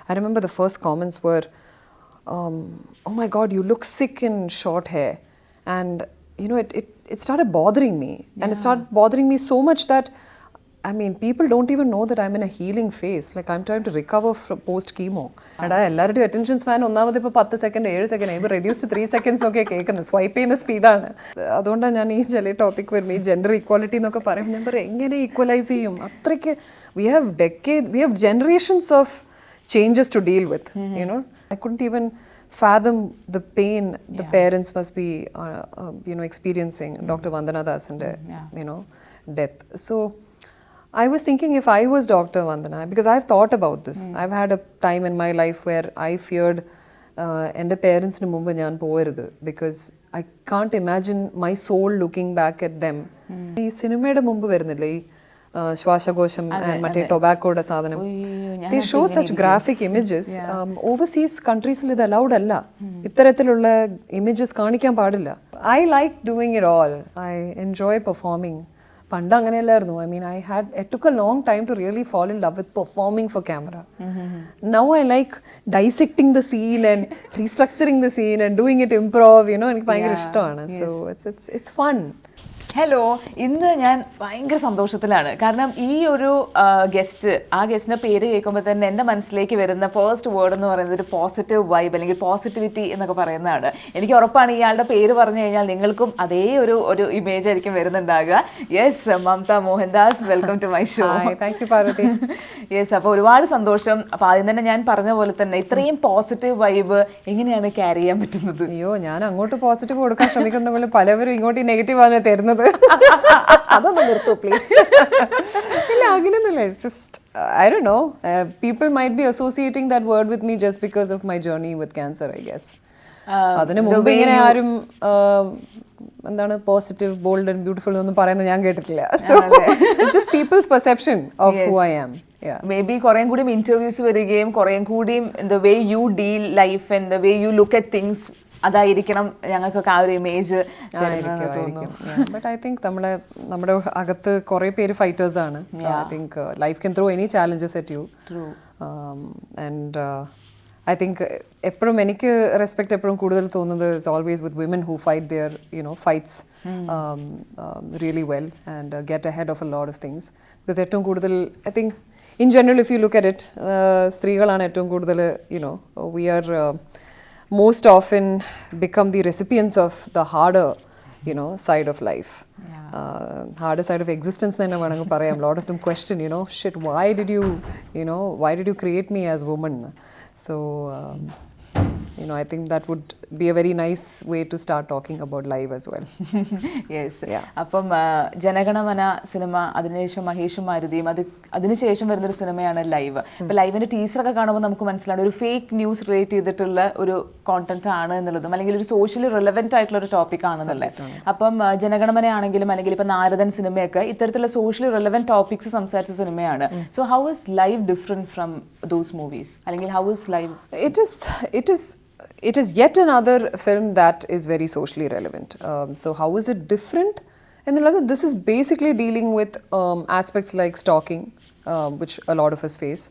I remember the first comments were, oh my God, you look sick in short hair. And, you know, it started bothering me. And it started bothering me so much that, I mean, people don't even know that I'm in a healing phase. Like, I'm trying to recover from post-chemo. And എല്ലാവരുടെയും attention span ഒന്നാമത് ഇപ്പോൾ 10 second 7 second ഇപ്പോൾ reduce to 3 seconds ഒക്കെ കേൾക്കുന്നത്. Swipe ചെയ്യുന്ന സ്പീഡാണ്. അതുകൊണ്ടാണ് ഞാൻ ഈ ചില ടോപ്പിക് വരുമ്പോൾ ഈ ജെൻഡർ ഈക്വാലിറ്റി എന്നൊക്കെ പറയും. ഞാൻ പറയും എങ്ങനെ ഈക്വലൈസ് ചെയ്യും? അത്രയ്ക്ക് we have generations of changes to deal with. You know, I couldn't even fathom the pain the parents must be experiencing. Dr. Vandana Das and death. So I was thinking, if I was Dr. Vandana, because I've thought about this. I've had a time in my life where I feared എൻ്റെ പേരൻസിന് മുമ്പ് ഞാൻ പോകരുത്, because I can't imagine my soul looking back at them. ഈ സിനിമയുടെ മുമ്പ് വരുന്നില്ലേ ഈ ശ്വാസകോശം മറ്റേ ടൊബാക്കോയുടെ സാധനം, they show such graphic images. Overseas countries-ൽ ഇത് allowed അല്ല, ഇത്തരത്തിലുള്ള images കാണിക്കാൻ പാടില്ല. I like doing it all. I enjoy performing. പണ്ട് അങ്ങനെയല്ലായിരുന്നു. I mean, it took a long time to really fall in love with performing for camera. Now I like dissecting the scene and restructuring the scene and doing it improv, you know, എനിക്ക് ഭയങ്കര ഇഷ്ടമാണ്. So it's fun. Hello, ഇന്ന് ഞാൻ ഭയങ്കര സന്തോഷത്തിലാണ്. കാരണം ഈ ഒരു ഗസ്റ്റ്, ആ ഗസ്റ്റിൻ്റെ പേര് കേൾക്കുമ്പോൾ തന്നെ എൻ്റെ മനസ്സിലേക്ക് വരുന്ന ഫസ്റ്റ് വേർഡ് എന്ന് പറയുന്നത് ഒരു പോസിറ്റീവ് വൈബ് അല്ലെങ്കിൽ പോസിറ്റിവിറ്റി എന്നൊക്കെ പറയുന്നതാണ്. എനിക്ക് ഉറപ്പാണ് ഇയാളുടെ പേര് പറഞ്ഞു കഴിഞ്ഞാൽ നിങ്ങൾക്കും അതേ ഒരു ഇമേജ് ആയിരിക്കും വരുന്നുണ്ടാകുക. Yes, Mamta Mohandas, welcome to my show. Thank you Parvathy. Yes, അപ്പോൾ ഒരുപാട് സന്തോഷം. അപ്പോൾ ആദ്യം തന്നെ ഞാൻ പറഞ്ഞ പോലെ തന്നെ ഇത്രയും പോസിറ്റീവ് വൈബ് എങ്ങനെയാണ് ക്യാരി ചെയ്യാൻ പറ്റുന്നത്? അയ്യോ, ഞാൻ അങ്ങോട്ട് പോസിറ്റീവ് കൊടുക്കാൻ ശ്രമിക്കുന്നുണ്ടെങ്കിൽ പലവരും ഇങ്ങോട്ട് ഈ നെഗറ്റീവ് ആണ് തരുന്നത്. അതൊന്നും നിർത്തൂ പ്ലീസ്. ഇല്ല, അങ്ങനെയൊന്നുമില്ല. It's just I don't know. People might be associating that word with me just because of my journey with cancer, I guess. അതിന് മുമ്പ് ഇങ്ങനെ ആരും എന്താണ് പോസിറ്റീവ്, ബോൾഡ് ആൻഡ് ബ്യൂട്ടിഫുൾ എന്നൊന്നും പറയുന്നത് ഞാൻ കേട്ടിട്ടില്ല. So it's just people's perception of who I am. Maybe കുറേം കൂടി ഇന്റർവ്യൂസ് വരികയും കുറേം കൂടി the way you deal life and the way you look at things അതായിരിക്കണം ഞങ്ങൾക്കൊക്കെ ആ ഒരു ഇമേജ്. ബട്ട് ഐ തിങ്ക് നമ്മുടെ അകത്ത് കുറേ പേര് ഫൈറ്റേഴ്സ് ആണ്. I think life can throw any challenges at you. And I think എപ്പോഴും എനിക്ക് റെസ്പെക്ട് എപ്പോഴും കൂടുതൽ തോന്നുന്നത് it's always with women who fight their fights really well and get ahead of a lot of things. Because ഏറ്റവും കൂടുതൽ I think in general if you look at it, സ്ത്രീകളാണ് ഏറ്റവും കൂടുതൽ we are most often become the recipients of the harder, side of life. Harder side of existence then avanangu parayam. Lot of them question, shit, why did you create me as woman? So I think that would be a very nice way to start talking about life as well. Yes. അപ്പം Jana Gana Mana cinema, അതിനുശേഷം മഹേഷും മാരുതിയും, അതിനുശേഷം വരുന്നൊരു സിനിമയാണ് live. അപ്പോൾ ലൈവിൻ്റെ ടീസറൊക്കെ കാണുമ്പോൾ നമുക്ക് മനസ്സിലാണ് ഒരു ഫേക്ക് ന്യൂസ് റിലേറ്റ് ചെയ്തിട്ടുള്ള ഒരു കോണ്ടന്റ് ആണ് എന്നുള്ളതും, അല്ലെങ്കിൽ ഒരു സോഷ്യലി റിലവൻറ്റ് ആയിട്ടുള്ള ഒരു ടോപ്പിക് ആണെന്നുള്ളത്. അപ്പം ജനഗണമന ആണെങ്കിലും അല്ലെങ്കിൽ ഇപ്പം നാരദൻ സിനിമയൊക്കെ ഇത്തരത്തിലുള്ള സോഷ്യലി റിലവൻറ്റ് ടോപ്പിക്സ് സംസാരിച്ച സിനിമയാണ്. So how is Live different from those movies, അല്ലെങ്കിൽ how is Live? It is yet another film that is very socially relevant. So how is it different? And this is basically dealing with aspects like stalking, which a lot of us face.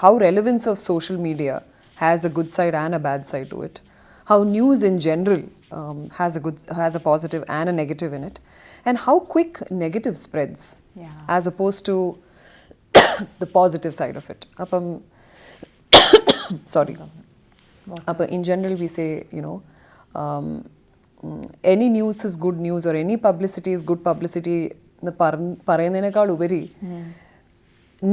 How relevance of social media has a good side and a bad side to it. How news in general has a positive and a negative in it. And how quick negative spreads as opposed to the positive side of it. Sorry. In general, we say, any news is good news or any publicity is good publicity.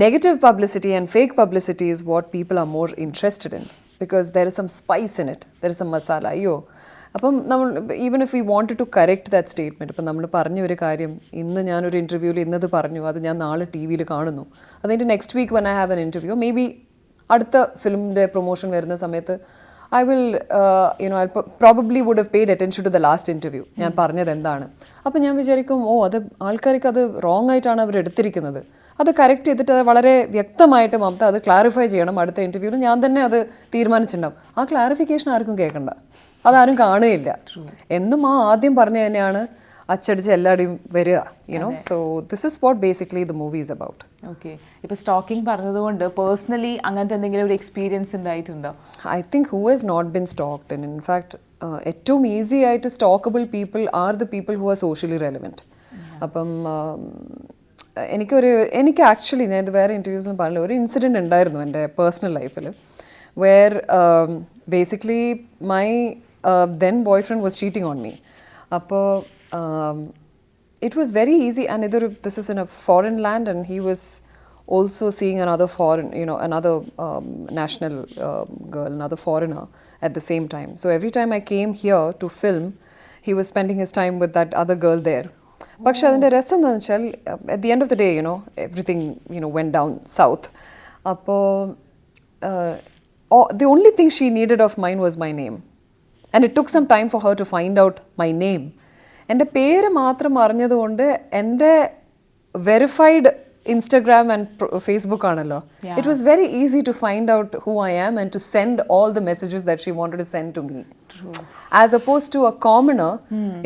Negative publicity and fake publicity is what people are more interested in, because there is some spice in it. There is some masala. Even if we wanted to correct that statement, ഇപ്പം നമ്മൾ പറഞ്ഞ ഒരു കാര്യം ഇന്ന് ഞാനൊരു ഇൻ്റർവ്യൂവിൽ ഇന്നത് പറഞ്ഞു, അത് ഞാൻ നാളെ ടി വിയിൽ കാണുന്നു, അതിൻ്റെ next week when I have an interview, maybe അടുത്ത ഫിലിമിൻ്റെ പ്രൊമോഷൻ വരുന്ന സമയത്ത് I will, I probably would have paid attention to the last interview. ഞാൻ പറഞ്ഞത് എന്താണ്. അപ്പോൾ ഞാൻ വിചാരിക്കും, അത് ആൾക്കാർക്ക് അത് റോങ് ആയിട്ടാണ് അവർ എടുത്തിരിക്കുന്നത്. അത് കറക്റ്റ് ചെയ്തിട്ട് അത് വളരെ വ്യക്തമായിട്ട് മമത അത് ക്ലാരിഫൈ ചെയ്യണം അടുത്ത ഇൻ്റർവ്യൂവിൽ. ഞാൻ തന്നെ അത് തീരുമാനിച്ചിട്ടുണ്ടാവും. ആ ക്ലാരിഫിക്കേഷൻ ആർക്കും കേൾക്കണ്ട, അതാരും കാണുകയില്ല എന്നും ആദ്യം പറഞ്ഞു തന്നെയാണ് അച്ചടിച്ച് എല്ലാവരുടെയും വരിക, so this is what basically the movie is about. Okay. ഇപ്പോൾ സ്റ്റോക്കിംഗ് പറഞ്ഞതുകൊണ്ട് പേഴ്സണലി അങ്ങനത്തെ എന്തെങ്കിലും ഒരു എക്സ്പീരിയൻസ് ഉണ്ടായിട്ടുണ്ടോ? I think who has not been stalked, and in fact ഏറ്റവും ഈസി ആയിട്ട് stalkable people are the people who are socially relevant. അപ്പം എനിക്ക് ആക്ച്വലി ഞാൻ ഇത് വേറെ ഇൻ്റർവ്യൂസിൽ പറഞ്ഞില്ല, ഒരു ഇൻസിഡൻറ്റ് ഉണ്ടായിരുന്നു എൻ്റെ പേഴ്സണൽ ലൈഫിൽ where basically my then boyfriend was cheating on me. അപ്പോൾ it was very easy, and this is in a foreign land, and he was also seeing another foreign, another national girl, another foreigner at the same time. So every time I came here to film, he was spending his time with that other girl there. പക്ഷെ അതിൻ്റെ രസം എന്താണെന്ന് വെച്ചാൽ at the end of the day, everything went down south. അപ്പോൾ the only thing she needed of mine was my name, and it took some time for her to find out my name. എൻ്റെ പേര് മാത്രം അറിഞ്ഞതുകൊണ്ട് എൻ്റെ verified Instagram and Facebook ആണല്ലോ, it was very easy to find out who I am and to send all the messages that she wanted to send to me. True. As opposed to a commoner,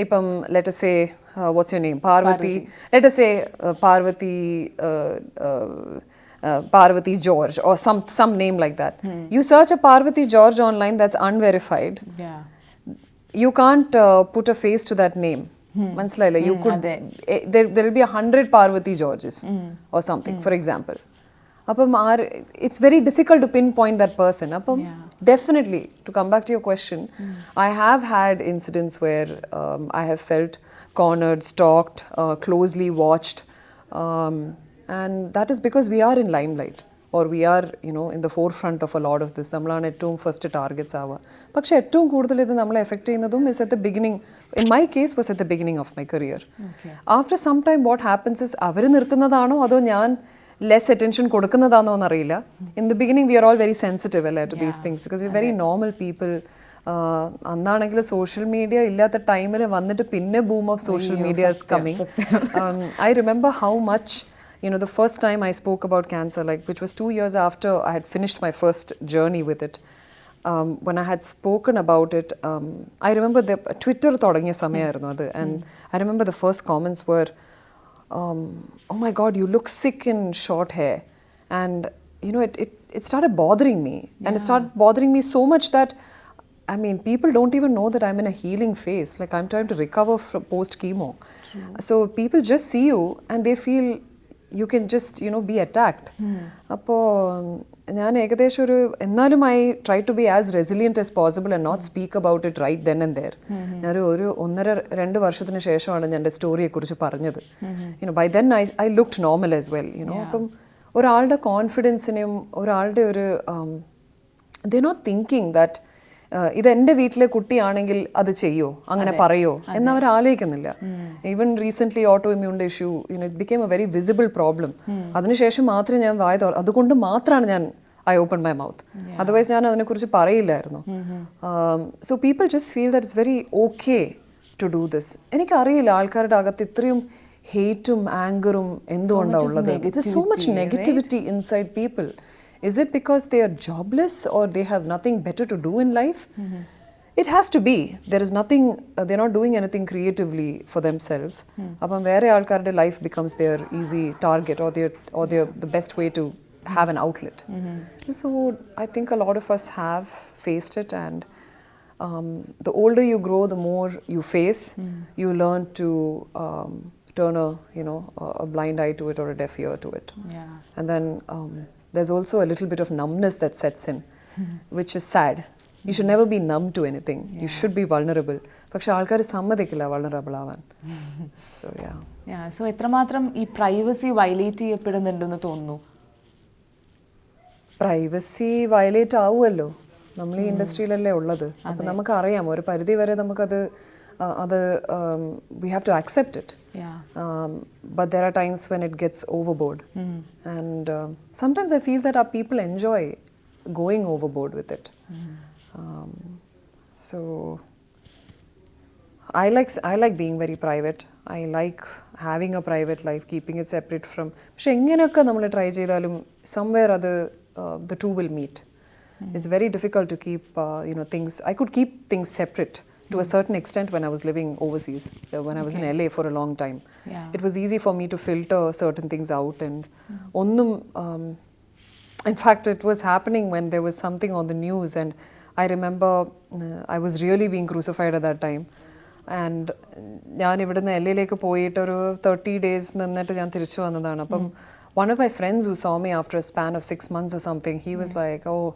ipam let us say what's your name, Parvathy. Let us say Parvathy George or some name like that. You search a Parvathy George online that's unverified. Yeah. You can't put a face to that name. മനസ്സിലായില്ല, you could there will be 100 Parvathy Georges or something, for example. അപ്പം it's very difficult to pinpoint that person. അപ്പം definitely, to come back to your question, I have had incidents where I have felt cornered, stalked, closely watched, and that is because we are in limelight, or we are in the forefront of a lot of this. നമ്മളാണ് ഏറ്റവും first targets ആവുക. പക്ഷേ ഏറ്റവും കൂടുതൽ ഇത് നമ്മളെ effect ചെയ്യുന്നതും is at the beginning. In my case was at the beginning of my career. After some time what happens is അവർ നിർത്തുന്നതാണോ അതോ ഞാൻ less attention കൊടുക്കുന്നതാണോ എന്നറിയില്ല. In the beginning we are all very sensitive to these things because we are very normal people. അന്നാണെങ്കിൽ social media ഇല്ലാത്ത ടൈമിൽ വന്നിട്ട് പിന്നെ boom of social media is coming. I remember how much the first time I spoke about cancer, which was 2 years after I had finished my first journey with it, when I had spoken about it, I remember the Twitter thodangya samayayirunnu adu, and I remember the first comments were, oh my God, you look sick in short hair, and it started bothering me, and it started bothering me so much that people don't even know that I'm in a healing phase, like I'm trying to recover from post chemo. So people just see you and they feel you can just be attacked. അപ്പോൾ ഞാൻ ഏകദേശം എന്നാലും I try to be as resilient as possible and not speak about it right then and there. ഞാൻ ഒരു 1.5-2 വർഷത്തിന് ശേഷമാണ് ഞാൻ എൻ്റെ സ്റ്റോറിയെക്കുറിച്ച് പറഞ്ഞത്. By then I looked normal as well. അപ്പം ഒരാളുടെ കോൺഫിഡൻസിനെയും ഒരാളുടെ they're not thinking that ഇത് എൻ്റെ വീട്ടിലെ കുട്ടിയാണെങ്കിൽ അത് ചെയ്യോ, അങ്ങനെ പറയോ എന്നവർ ആലോചിക്കുന്നില്ല. ഈവൻ റീസെൻ്റ്ലി ഓട്ടോ ഇമ്മ്യൂണിൻ്റെ issue it became a very visible problem. അതിനുശേഷം മാത്രമേ ഞാൻ അതുകൊണ്ട് മാത്രമാണ് ഞാൻ I opened my mouth. Otherwise ഞാൻ അതിനെക്കുറിച്ച് പറയില്ലായിരുന്നു. So people just feel that it's very okay to do this. എനിക്കറിയില്ല ആൾക്കാരുടെ അകത്ത് ഇത്രയും ഹേറ്റും ആങ്കറും എന്തുകൊണ്ടാണ് ഉള്ളത്. There's so much negativity inside people. Is it because they are jobless or they have nothing better to do in life? It has to be. There is nothing, they're not doing anything creatively for themselves. അപ്പം വേറെ ആൾക്കാരുടെ life becomes their easy target or the best way to have an outlet. So I think a lot of us have faced it, and the older you grow, the more you face. You learn to turn a blind eye to it or a deaf ear to it. And then there's also a little bit of numbness that sets in, which is sad. You should never be numb to anything. You should be vulnerable. പക്ഷെ ആൾക്കാർ സമ്മതിക്കില്ല vulnerable ആവാൻ. So so എത്രമാത്രം ഈ privacy violate ചെയ്യപ്പെടുന്നുണ്ടെന്ന് തോന്നുന്നു? Privacy violate ആവുമല്ലോ, നമ്മൾ ഈ ഇൻഡസ്ട്രിയിലല്ലേ ഉള്ളത്. അപ്പം നമുക്കറിയാം ഒരു പരിധി വരെ നമുക്കത് we have to accept it. But there are times when it gets overboard. And sometimes I feel that our people enjoy going overboard with it. So I like being very private. I like having a private life, keeping it separate from. പക്ഷെ എങ്ങനെയൊക്കെ നമ്മൾ try ചെയ്താലും somewhere the two will meet. It's very difficult to keep things. I could keep things separate to a certain extent when I was living overseas, when I was in LA for a long time. It was easy for me to filter certain things out and onnum in fact it was happening when there was something on the news, and I remember I was really being crucified at that time. And ഞാൻ ഇവിടുന്ന് LAയിലേക്ക് പോയിട്ട് ഒരു 30 days നിന്നിട്ട് ഞാൻ തിരിച്ചു വന്നതാണ്. അപ്പം one of my friends who saw me after a span of 6 months or something, he was like, oh,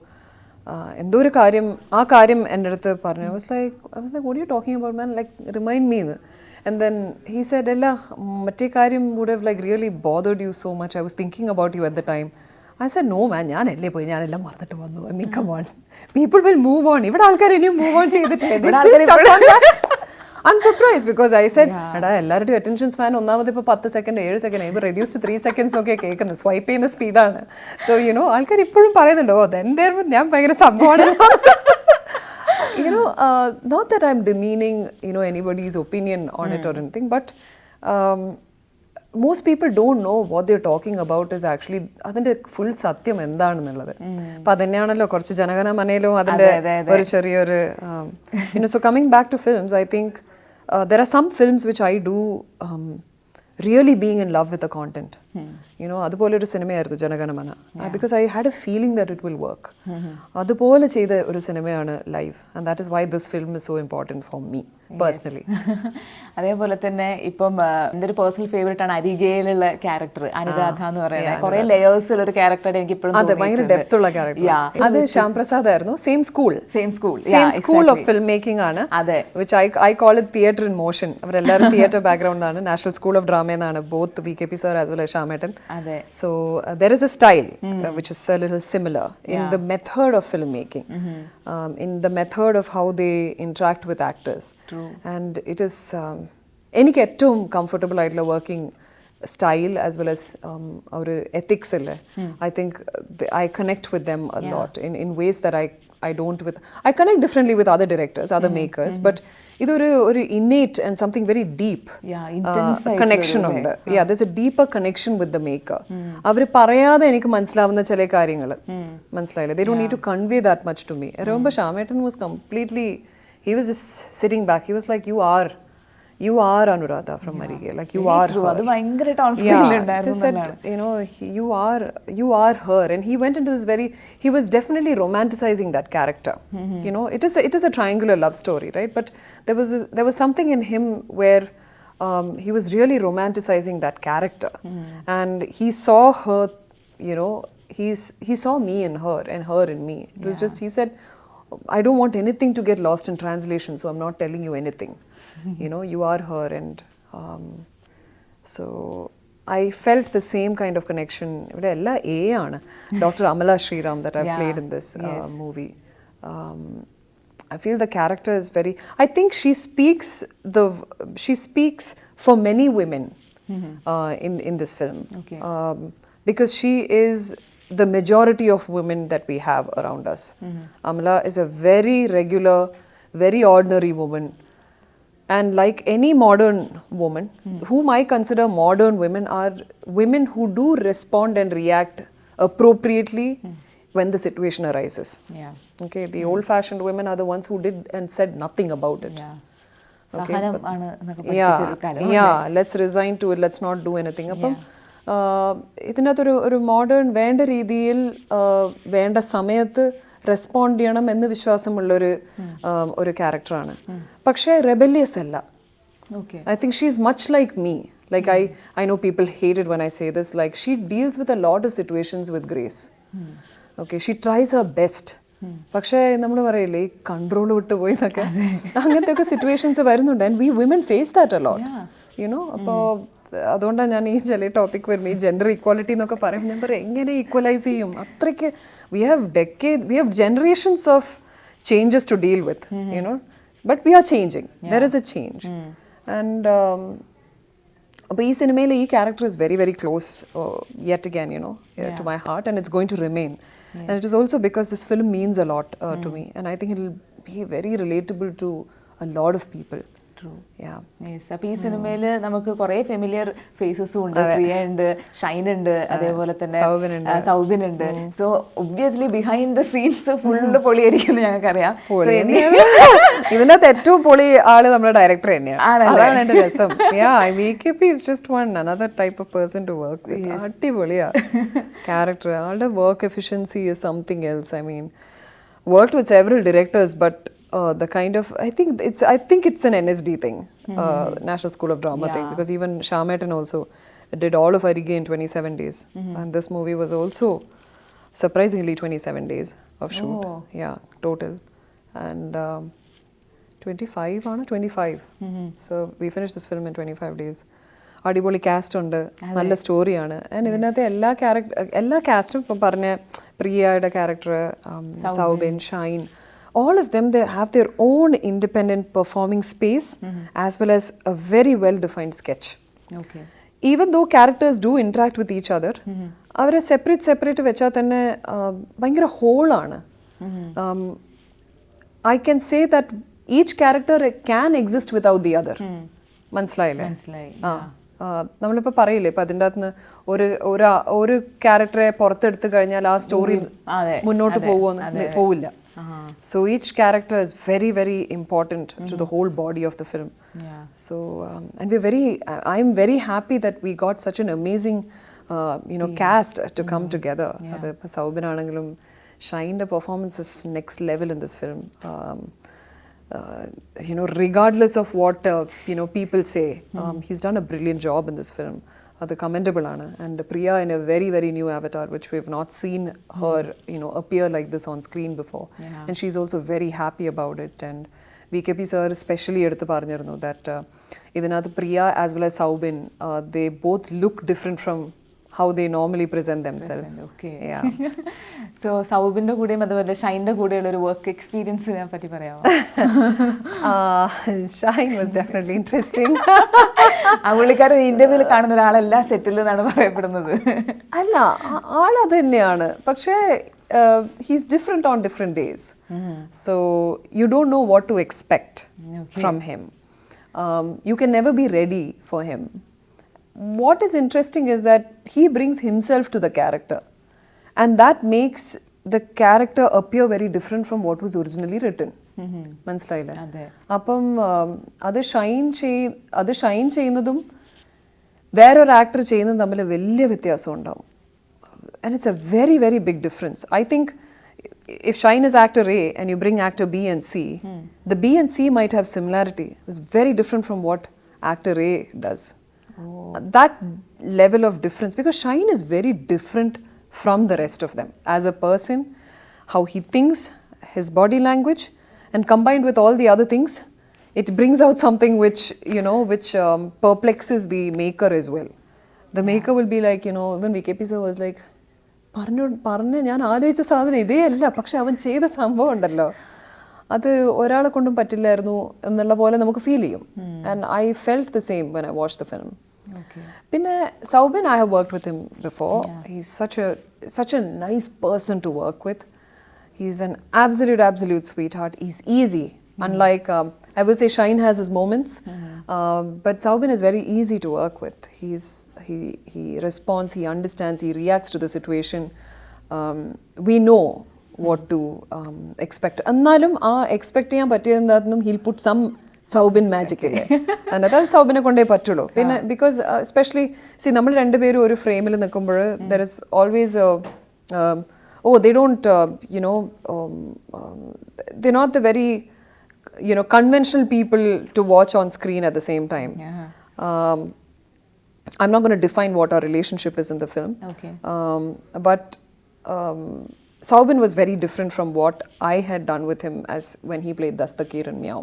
എന്തോ ഒരു കാര്യം ആ കാര്യം എൻ്റെ അടുത്ത് പറഞ്ഞു. I was like what are you talking about, man, like remind me. And then he said ella മറ്റേ കാര്യം would have like really bothered you so much, I was thinking about you at the time. I said no man, ഞാൻ LA പോയി ഞാൻ എല്ലാം മറന്നിട്ട് വന്നു. I mean come on, people will move on. ഇവിടെ ആൾക്കാർ ഇനിയും move on ചെയ്തിട്ടില്ല. They still stuck on that. I'm surprised because I said, എടാ എല്ലാവരുടെയും അറ്റൻഷൻ സ്പാൻ ഒന്നാമത് ഇപ്പോൾ 10 സെക്കൻഡ് 7 സെക്കൻഡ് ഇപ്പോൾ റെഡ്യൂസ് ടു 3 seconds ഒക്കെ കേൾക്കുന്നത്, സ്വൈപ്പ് ചെയ്യുന്ന സ്പീഡാണ്. സോ ആൾക്കാർ ഇപ്പോഴും പറയുന്നുണ്ടോ ദെൻ ഞാൻ ഭയങ്കര സംഭവമാണ്. Not that I'm demeaning anybody's opinion on it or anything, but most people don't know what they're talking about is actually അതിൻ്റെ ഫുൾ സത്യം എന്താണെന്നുള്ളത്. അപ്പം അതന്നെയാണല്ലോ കുറച്ച് ജനഗണമനയിലും അതിൻ്റെ ഒരു ചെറിയൊരു so coming back to films, I think there are some films which I do really being in love with the content. അതുപോലെ ഒരു സിനിമയായിരുന്നു Jana Gana Mana, because I had a feeling that it will work. അതുപോലെ ചെയ്ത ഒരു സിനിമയാണ് live, and that is why this film is so important for me personally. അതേപോലെ തന്നെ ഇപ്പം എൻ്റെ ഒരു പേഴ്സണൽ ഫേവറേറ്റ് ആണ് അരികയിലുള്ള ക്യാരക്ടർ അനുരാധ എന്ന് പറയുന്നത്. കുറെ ലെയേഴ്സ് ഉള്ള ഒരു ക്യാരക്ടർ എനിക്ക് ഇപ്പോഴും ഭയങ്കര ഡെപ്ത് ഉള്ള ക്യാരക്ടർ. അത് ശ്യാം പ്രസാദ് ആയിരുന്നു. Same school of film making ആണ്, which I call it theatre in motion. അവരെല്ലാവരും തിയേറ്റർ ബാക്ക്ഗ്രൗണ്ട് ആണ്. നാഷണൽ സ്കൂൾ ഓഫ് ഡ്രാമ എന്നാണ് both VKP sir as well as Shyam. So there is a style which is a little similar in the method of filmmaking, in the method of how they interact with actors. True. And it is എനിക്ക് ഏറ്റവും comfortable ആയിട്ടുള്ള working style as well as our ethics. I think I connect with them a lot in ways that I don't with. I connect differently with other directors, other makers, but idoru innate and something very deep connection ഉണ്ട്. There's a deeper connection with the maker. അവർ പറയാതെ എനിക്ക് മനസ്സിലാവുന്ന ചില കാര്യങ്ങൾ മനസ്സിലായില്ല. They don't need to convey that much to me. I remember Shyam was completely, he was just sitting back. He was like, you are Anuradha from Marige, like you are her. അത് ഭയങ്കരമായിട്ട് on സ്ക്രീനിൽ ഉണ്ടായിരുന്നു. They said you are her, and he went into this he was definitely romanticizing that character. It is a triangular love story, right? But there was something in him where he was really romanticizing that character, and he saw her, he saw me in her and her in me. It was just, he said, I don't want anything to get lost in translation, so I'm not telling you anything. You are her, and so I felt the same kind of connection. Ivide ella A aanu. Dr. Amala Sriram that I've played in this movie. I feel the character is very, I think she speaks for many women in this film. Okay. Because she is the majority of women that we have around us. Amala is a very regular, very ordinary woman. And like any modern woman, whom I consider modern women, are women who do respond and react appropriately when the situation arises. Okay, the old-fashioned women are the ones who did and said nothing about it. Okay, let's resign to it, let's not do anything. ഇതിനകത്തൊരു modern വേണ്ട രീതിയിൽ വേണ്ട സമയത്ത് respond ചെയ്യണം എന്ന് വിശ്വാസമുള്ളൊരു ഒരു ക്യാരക്ടറാണ്. പക്ഷേ റെബല്യസ് അല്ല. I think she's much like me. Like I know people hate it when I say this. Like she deals with a lot of situations with grace. Okay, she tries her best. പക്ഷേ നമ്മൾ പറയില്ലേ ഈ control വിട്ട് പോയി എന്നൊക്കെ, അങ്ങനത്തെ ഒക്കെ situations വരുന്നുണ്ട്. And we women face that a lot. അപ്പോൾ അതുകൊണ്ടാണ് ഞാൻ ഈ ചില ടോപ്പിക് വരുമ്പോൾ ഈ ജെൻഡർ ഈക്വാലിറ്റി എന്നൊക്കെ പറയുമ്പോൾ ഞാൻ പറയും എങ്ങനെ ഈക്വലൈസ് ചെയ്യും? അത്രയ്ക്ക് we have generations of changes to deal with, but we are changing. There is a change. And അപ്പോൾ ഈ സിനിമയിൽ ഈ character is very very close yet again to my heart, and it's going to remain. And it is also because this film means a lot to me, and I think it will be very relatable to a lot of people. Yeah. Yes. അപ്പോൾ ഈ സിനിമയിൽ നമുക്ക് കുറേ familiar ഫേസസും ഉണ്ട്. പ്രിയ ഉണ്ട്, ഷൈൻ ഉണ്ട്, അതേപോലെ തന്നെ സൗബിൻ ഉണ്ട്. So obviously behind the scenes full പൊളിയായിരിക്കും ഞങ്ങൾക്കറിയാം. ഇതിനകത്ത് ഏറ്റവും പൊളി ആള് നമ്മുടെ ഡയറക്ടർ തന്നെയാണ്. അതാണ് എന്റെ രസം. VKP is just one another type of person to work with. അടിപൊളിയാ ക്യാരക്ടർ. ആളുടെ work efficiency is something else. I mean, worked with several directors, but the kind of I think it's an NSD thing, National School of Drama thing, because even Shametan also did all of Arige in 27 days, and this movie was also surprisingly 27 days of shoot. Total, and 25. So we finished this film in 25 days. അടിപൊളി cast ഉണ്ട്, നല്ല സ്റ്റോറിയാണ്. And ഇതിനകത്ത് എല്ലാ കാസ്റ്റും ഇപ്പം പറഞ്ഞ പ്രിയയുടെ character, Soubin, Shine, all of them, they have their own independent performing space, as well as a very well defined sketch. Okay. Even though characters do interact with each other, അവരെ സെപ്പറേറ്റ് വെച്ചാൽ തന്നെ ഭയങ്കര ഹോളാണ്. I can say that each character can exist without the other. മനസ്സിലായില്ലേ? നമ്മളിപ്പോൾ പറയില്ലേ, ഇപ്പം അതിൻ്റെ അകത്ത് ഒരു ക്യാരക്ടറെ പുറത്തെടുത്ത് കഴിഞ്ഞാൽ ആ സ്റ്റോറി മുന്നോട്ട് പോവില്ല. So each character is very, very important to the whole body of the film. So and I'm very happy that we got such an amazing cast to come together. Adu Saubin aanengalum Shine, the performance is next level in this film. Regardless of what people say, he's done a brilliant job in this film. That's commendable aanu. And Priya in a very, very new avatar, which we've not seen her appear like this on screen before. And she's also very happy about it. And VKP sir especially eduthu paranjirunnu that idinathu Priya as well as Saubin, they both look different from how they normally present themselves. Okay. So സൗബിന്റെ കൂടെയും അതുപോലെ ഷൈൻ്റെ കൂടെയുള്ള ഒരു work എക്സ്പീരിയൻസിനെ പറ്റി പറയാമോ? Shine was definitely interesting. ആ പുള്ളിക്കാരൻ ഇന്റർവ്യൂവിൽ കാണുന്ന ഒരാളല്ല സെറ്റിൽ എന്നാണ് പറയപ്പെടുന്നത്. അല്ല, ആളത് തന്നെയാണ്. പക്ഷേ he's different on different days. So you don't know what to expect from him. You can never be ready for him. What is interesting is that he brings himself to the character, and that makes the character appear very different from what was originally written. മനസ്സിലായില്ലേ? അപ്പം അത് ഷൈൻ ചെയ്യുന്നതും വേറൊരു actor ചെയ്യുന്നതും തമ്മിൽ വലിയ വ്യത്യാസം ഉണ്ടാവും. And it's a very, very big difference. I think if Shine is actor A and you bring actor B and C, the B and C might have similarity. It's very different from what actor A does. That level of difference, because Shine is very different from the rest of them as a person, how he thinks, his body language, and combined with all the other things, it brings out something which perplexes the maker as well. The maker will be like, when VKP sir was like, പറഞ്ഞ ഞാൻ ആലോചിച്ച സാധനം ഇതേ അല്ല, പക്ഷെ അവൻ ചെയ്ത സംഭവം ഉണ്ടല്ലോ, അത് ഒരാളെ കൊണ്ടും പറ്റില്ലായിരുന്നു എന്നുള്ള പോലെ നമുക്ക് ഫീൽ ചെയ്യും. And I felt the same when I watch the film. പിന്നെ Soubin, I have worked with him before. He's such a nice person to work with. He's an absolute sweetheart. He's easy. Unlike, I will say Shine has his moments, but Saubin is very easy to work with. He responds, he understands, he reacts to the situation. We know what to expect. Annalum expect cheyan pattiyadannum he'll put some Saubin magic in it. And that's Saubine konde pattullo. Because especially, see, nammal rendu peru oru frame il nikkumbol there is always they don't they're not the very conventional people to watch on screen at the same time. I'm not going to define what our relationship is in the film. But Saubin was very different from what I had done with him as when he played Dastakir and Meow.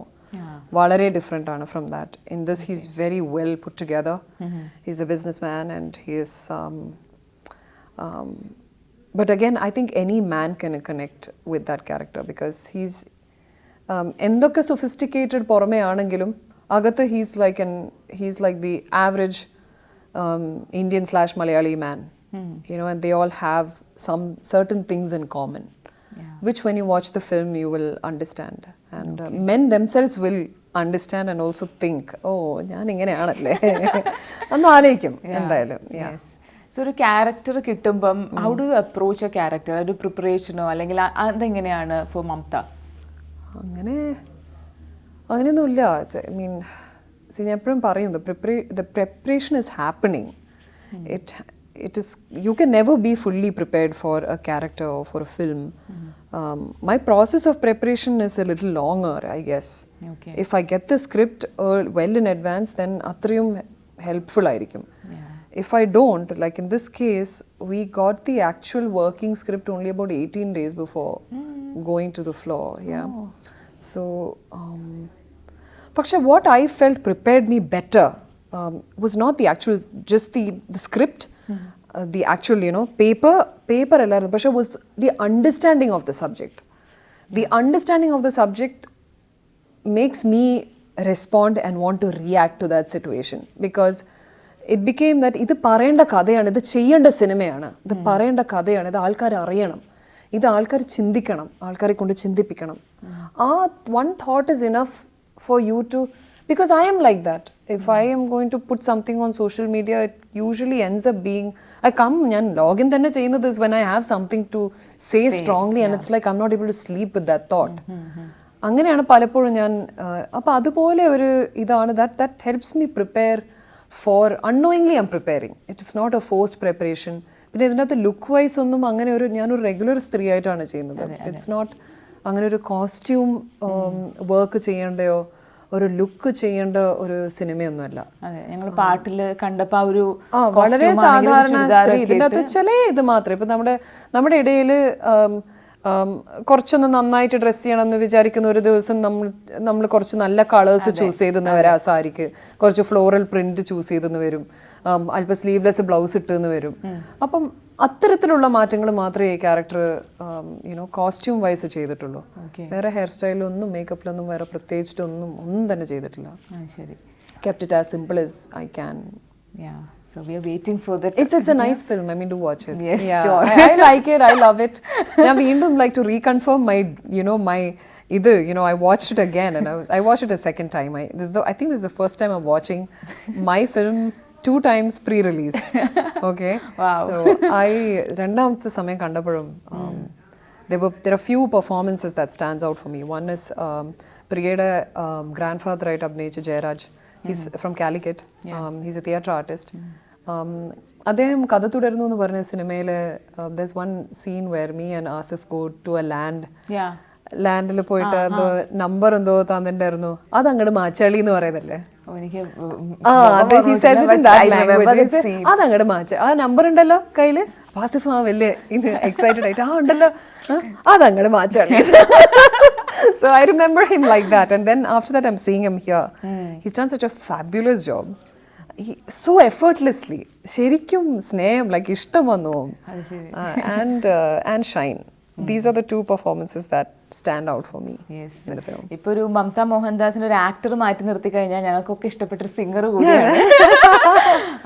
Valare different aanu from that. In this, he's very well put together. He's a businessman, and he is but again, I think any man can connect with that character, because he's endokke sophisticated porame aanengilum agathe he's like the average Indian/Malayali man. And they all have some certain things in common, which when you watch the film you will understand. And men themselves will understand and also think, oh, ഞാൻ ഇങ്ങനെയാണല്ലേ ഒന്ന് ആലോചിക്കും എന്തായാലും. So ഒരു character കിട്ടുമ്പം how do approach A character? ഒരു പ്രിപ്പറേഷനോ അല്ലെങ്കിൽ അതെങ്ങനെയാണ് four Mamta? അങ്ങനെയൊന്നുമില്ല. ഐ മീൻ ഞാൻ എപ്പോഴും പറയും, the preparation is happening. It is, you can never be fully prepared for a character or for a film. My process of preparation is a little longer, I guess. Okay. If I get the script well in advance, then atriyum helpful ആയിരിക്കും. If I don't, like in this case, we got the actual working script only about 18 days before going to the floor. Yeah. Oh. So, പക്ഷെ what I felt prepared me better was not the actual, just the script, the actual, paper allaradu, പക്ഷെ was the understanding of the subject. The understanding of the subject makes me respond and want to react to that situation, because it became that ഇത് പറയേണ്ട കഥയാണ്, ഇത് ചെയ്യേണ്ട സിനിമയാണ്, ഇത് പറയേണ്ട കഥയാണ്, ഇത് ആൾക്കാർ അറിയണം, ഇത് ആൾക്കാർ ചിന്തിക്കണം, ആൾക്കാരെ കൊണ്ട് ചിന്തിപ്പിക്കണം. ആ one thought is enough for you to, because I am like that. If I am going to put something on social media, it usually ends up being, ഞാൻ login തന്നെ ചെയ്യുന്നത് is when I have something to say strongly, and it's like I'm not able to sleep with that thought. അങ്ങനെയാണ് പലപ്പോഴും ഞാൻ, അപ്പോൾ അതുപോലെ ഒരു ഇതാണ് that helps me prepare for, unknowingly I'm preparing. It is not a forced preparation. പിന്നെ ഇതിനകത്ത് look wise ഒന്നും അങ്ങനെ ഞാനൊരു റെഗുലർ സ്ത്രീ ആയിട്ടാണ് ചെയ്യുന്നത്. ഇറ്റ്സ് നോട്ട് അങ്ങനെ ഒരു കോസ്റ്റ്യൂം വർക്ക് ചെയ്യേണ്ടയോ ഒരു ലുക്ക് ചെയ്യേണ്ട ഒരു സിനിമയൊന്നുമല്ല. പാട്ടില് കണ്ടപ്പോ ഒരു വളരെ സാധാരണ സ്ത്രീ. ഇതിൻ്റെ അകത്ത് ചില ഇത് മാത്രമേ, ഇപ്പം നമ്മുടെ ഇടയിൽ കുറച്ചൊന്ന് നന്നായിട്ട് ഡ്രസ്സ് ചെയ്യണം എന്ന് വിചാരിക്കുന്ന ഒരു ദിവസം നമ്മൾ കുറച്ച് നല്ല കളേഴ്സ് ചൂസ് ചെയ്തെന്ന് വരാം, ആ സാരിക്ക് കുറച്ച് ഫ്ലോറൽ പ്രിന്റ് ചൂസ് ചെയ്തെന്ന് വരും, അല്പം സ്ലീവ്ലെസ് ബ്ലൗസ് ഇട്ടെന്ന് വരും. അപ്പം അത്തരത്തിലുള്ള മാറ്റങ്ങൾ മാത്രമേ ഈ ക്യാരക്ടർ കോസ്റ്റ്യൂം വൈസ് ചെയ്തിട്ടുള്ളൂ. വേറെ ഹെയർ സ്റ്റൈലൊന്നും മേക്കപ്പിലൊന്നും വേറെ പ്രത്യേകിച്ചിട്ടൊന്നും തന്നെ ചെയ്തിട്ടില്ല. Kept it as simple as I can. Yeah. So we are waiting for that. It's a nice film. I mean, do watch it. Yes, yeah. sure. I like it. I love it. Now we like to reconfirm my I watched it again, and I watched it a second time. I think this is the first time I'm watching my film 2 times pre-release. Okay. Wow. So രണ്ടാമത്തെ സമയം കണ്ടപ്പോഴും there are few performances that stands out for me. One is Priyയുടെ grandfather ആയിട്ട് അഭിനയിച്ച Jayaraj. He's from Calicut. He's a theatre artist. അദ്ദേഹം കഥ തുടരുന്നു എന്ന് പറഞ്ഞ സിനിമയിൽ there's one scene where me and Asif go to a ലാൻഡിൽ പോയിട്ട് എന്തോ നമ്പർ എന്തോ തന്നിട്ടുണ്ടായിരുന്നു, അത് അങ്ങോട്ട് മാച്ചാളി എന്ന് പറയുന്നല്ലേ. അതങ്ങോട്ട് മാച്ച, ആ നമ്പർ ഉണ്ടല്ലോ കയ്യില്, ആസിഫ് വലിയ എക്സൈറ്റഡ് ആയിട്ട് ഉണ്ടല്ലോ, അതങ്ങോട്ട് മാച്ചാളി. So I remember him like that, and then after that I'm seeing him here. He's done such a fabulous job. So effortlessly, ശരിക്കും സ്നേഹം, like ഇഷ്ടം വന്നു. And Shine. These are the 2 performances that stand out for me in the film. ഇപ്പോൾ ഒരു മമത മോഹൻദാസിന് ഒരു actor മാറ്റി നിർത്തി കഴിഞ്ഞാൽ ഞങ്ങൾക്കൊക്കെ ഇഷ്ടപ്പെട്ടൊരു സിംഗർ കൂടിയാണ്.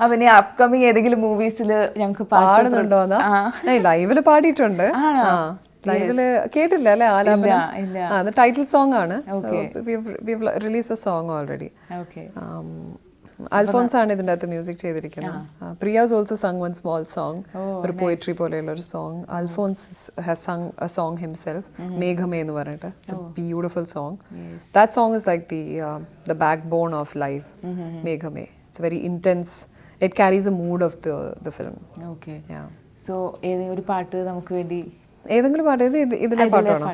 അപ്പം ഇനി അപ്കമിങ് ഏതെങ്കിലും മൂവീസിൽ ഞങ്ങൾക്ക് പാടുന്നുണ്ടോ? ലൈവില് പാടിയിട്ടുണ്ട്. ലൈവില് കേട്ടില്ല അല്ലേ ആലാപനം? ടൈറ്റിൽ സോങ് ആണ്. Release a song already. Alphons ആണ് ഇതിൻ്റെ അകത്ത് മ്യൂസിക് ചെയ്തിരിക്കുന്നത്. Priya's also sung one small song, ഒരു പോയട്രി പോലെയുള്ള ഒരു song. Alphons has sung a song himself, മേഘമേ എന്ന് പറഞ്ഞിട്ട്. It's a beautiful song. That song is like the backbone of life. മേഘമേ, it's very intense. It carries a mood of the film. Okay. So ഏതെങ്കിലും ഒരു പാട്ട് നമുക്ക് വേണ്ടി, ഏതെങ്കിലും പാട്ട്, ഇതിലെ പാട്ടാണോ?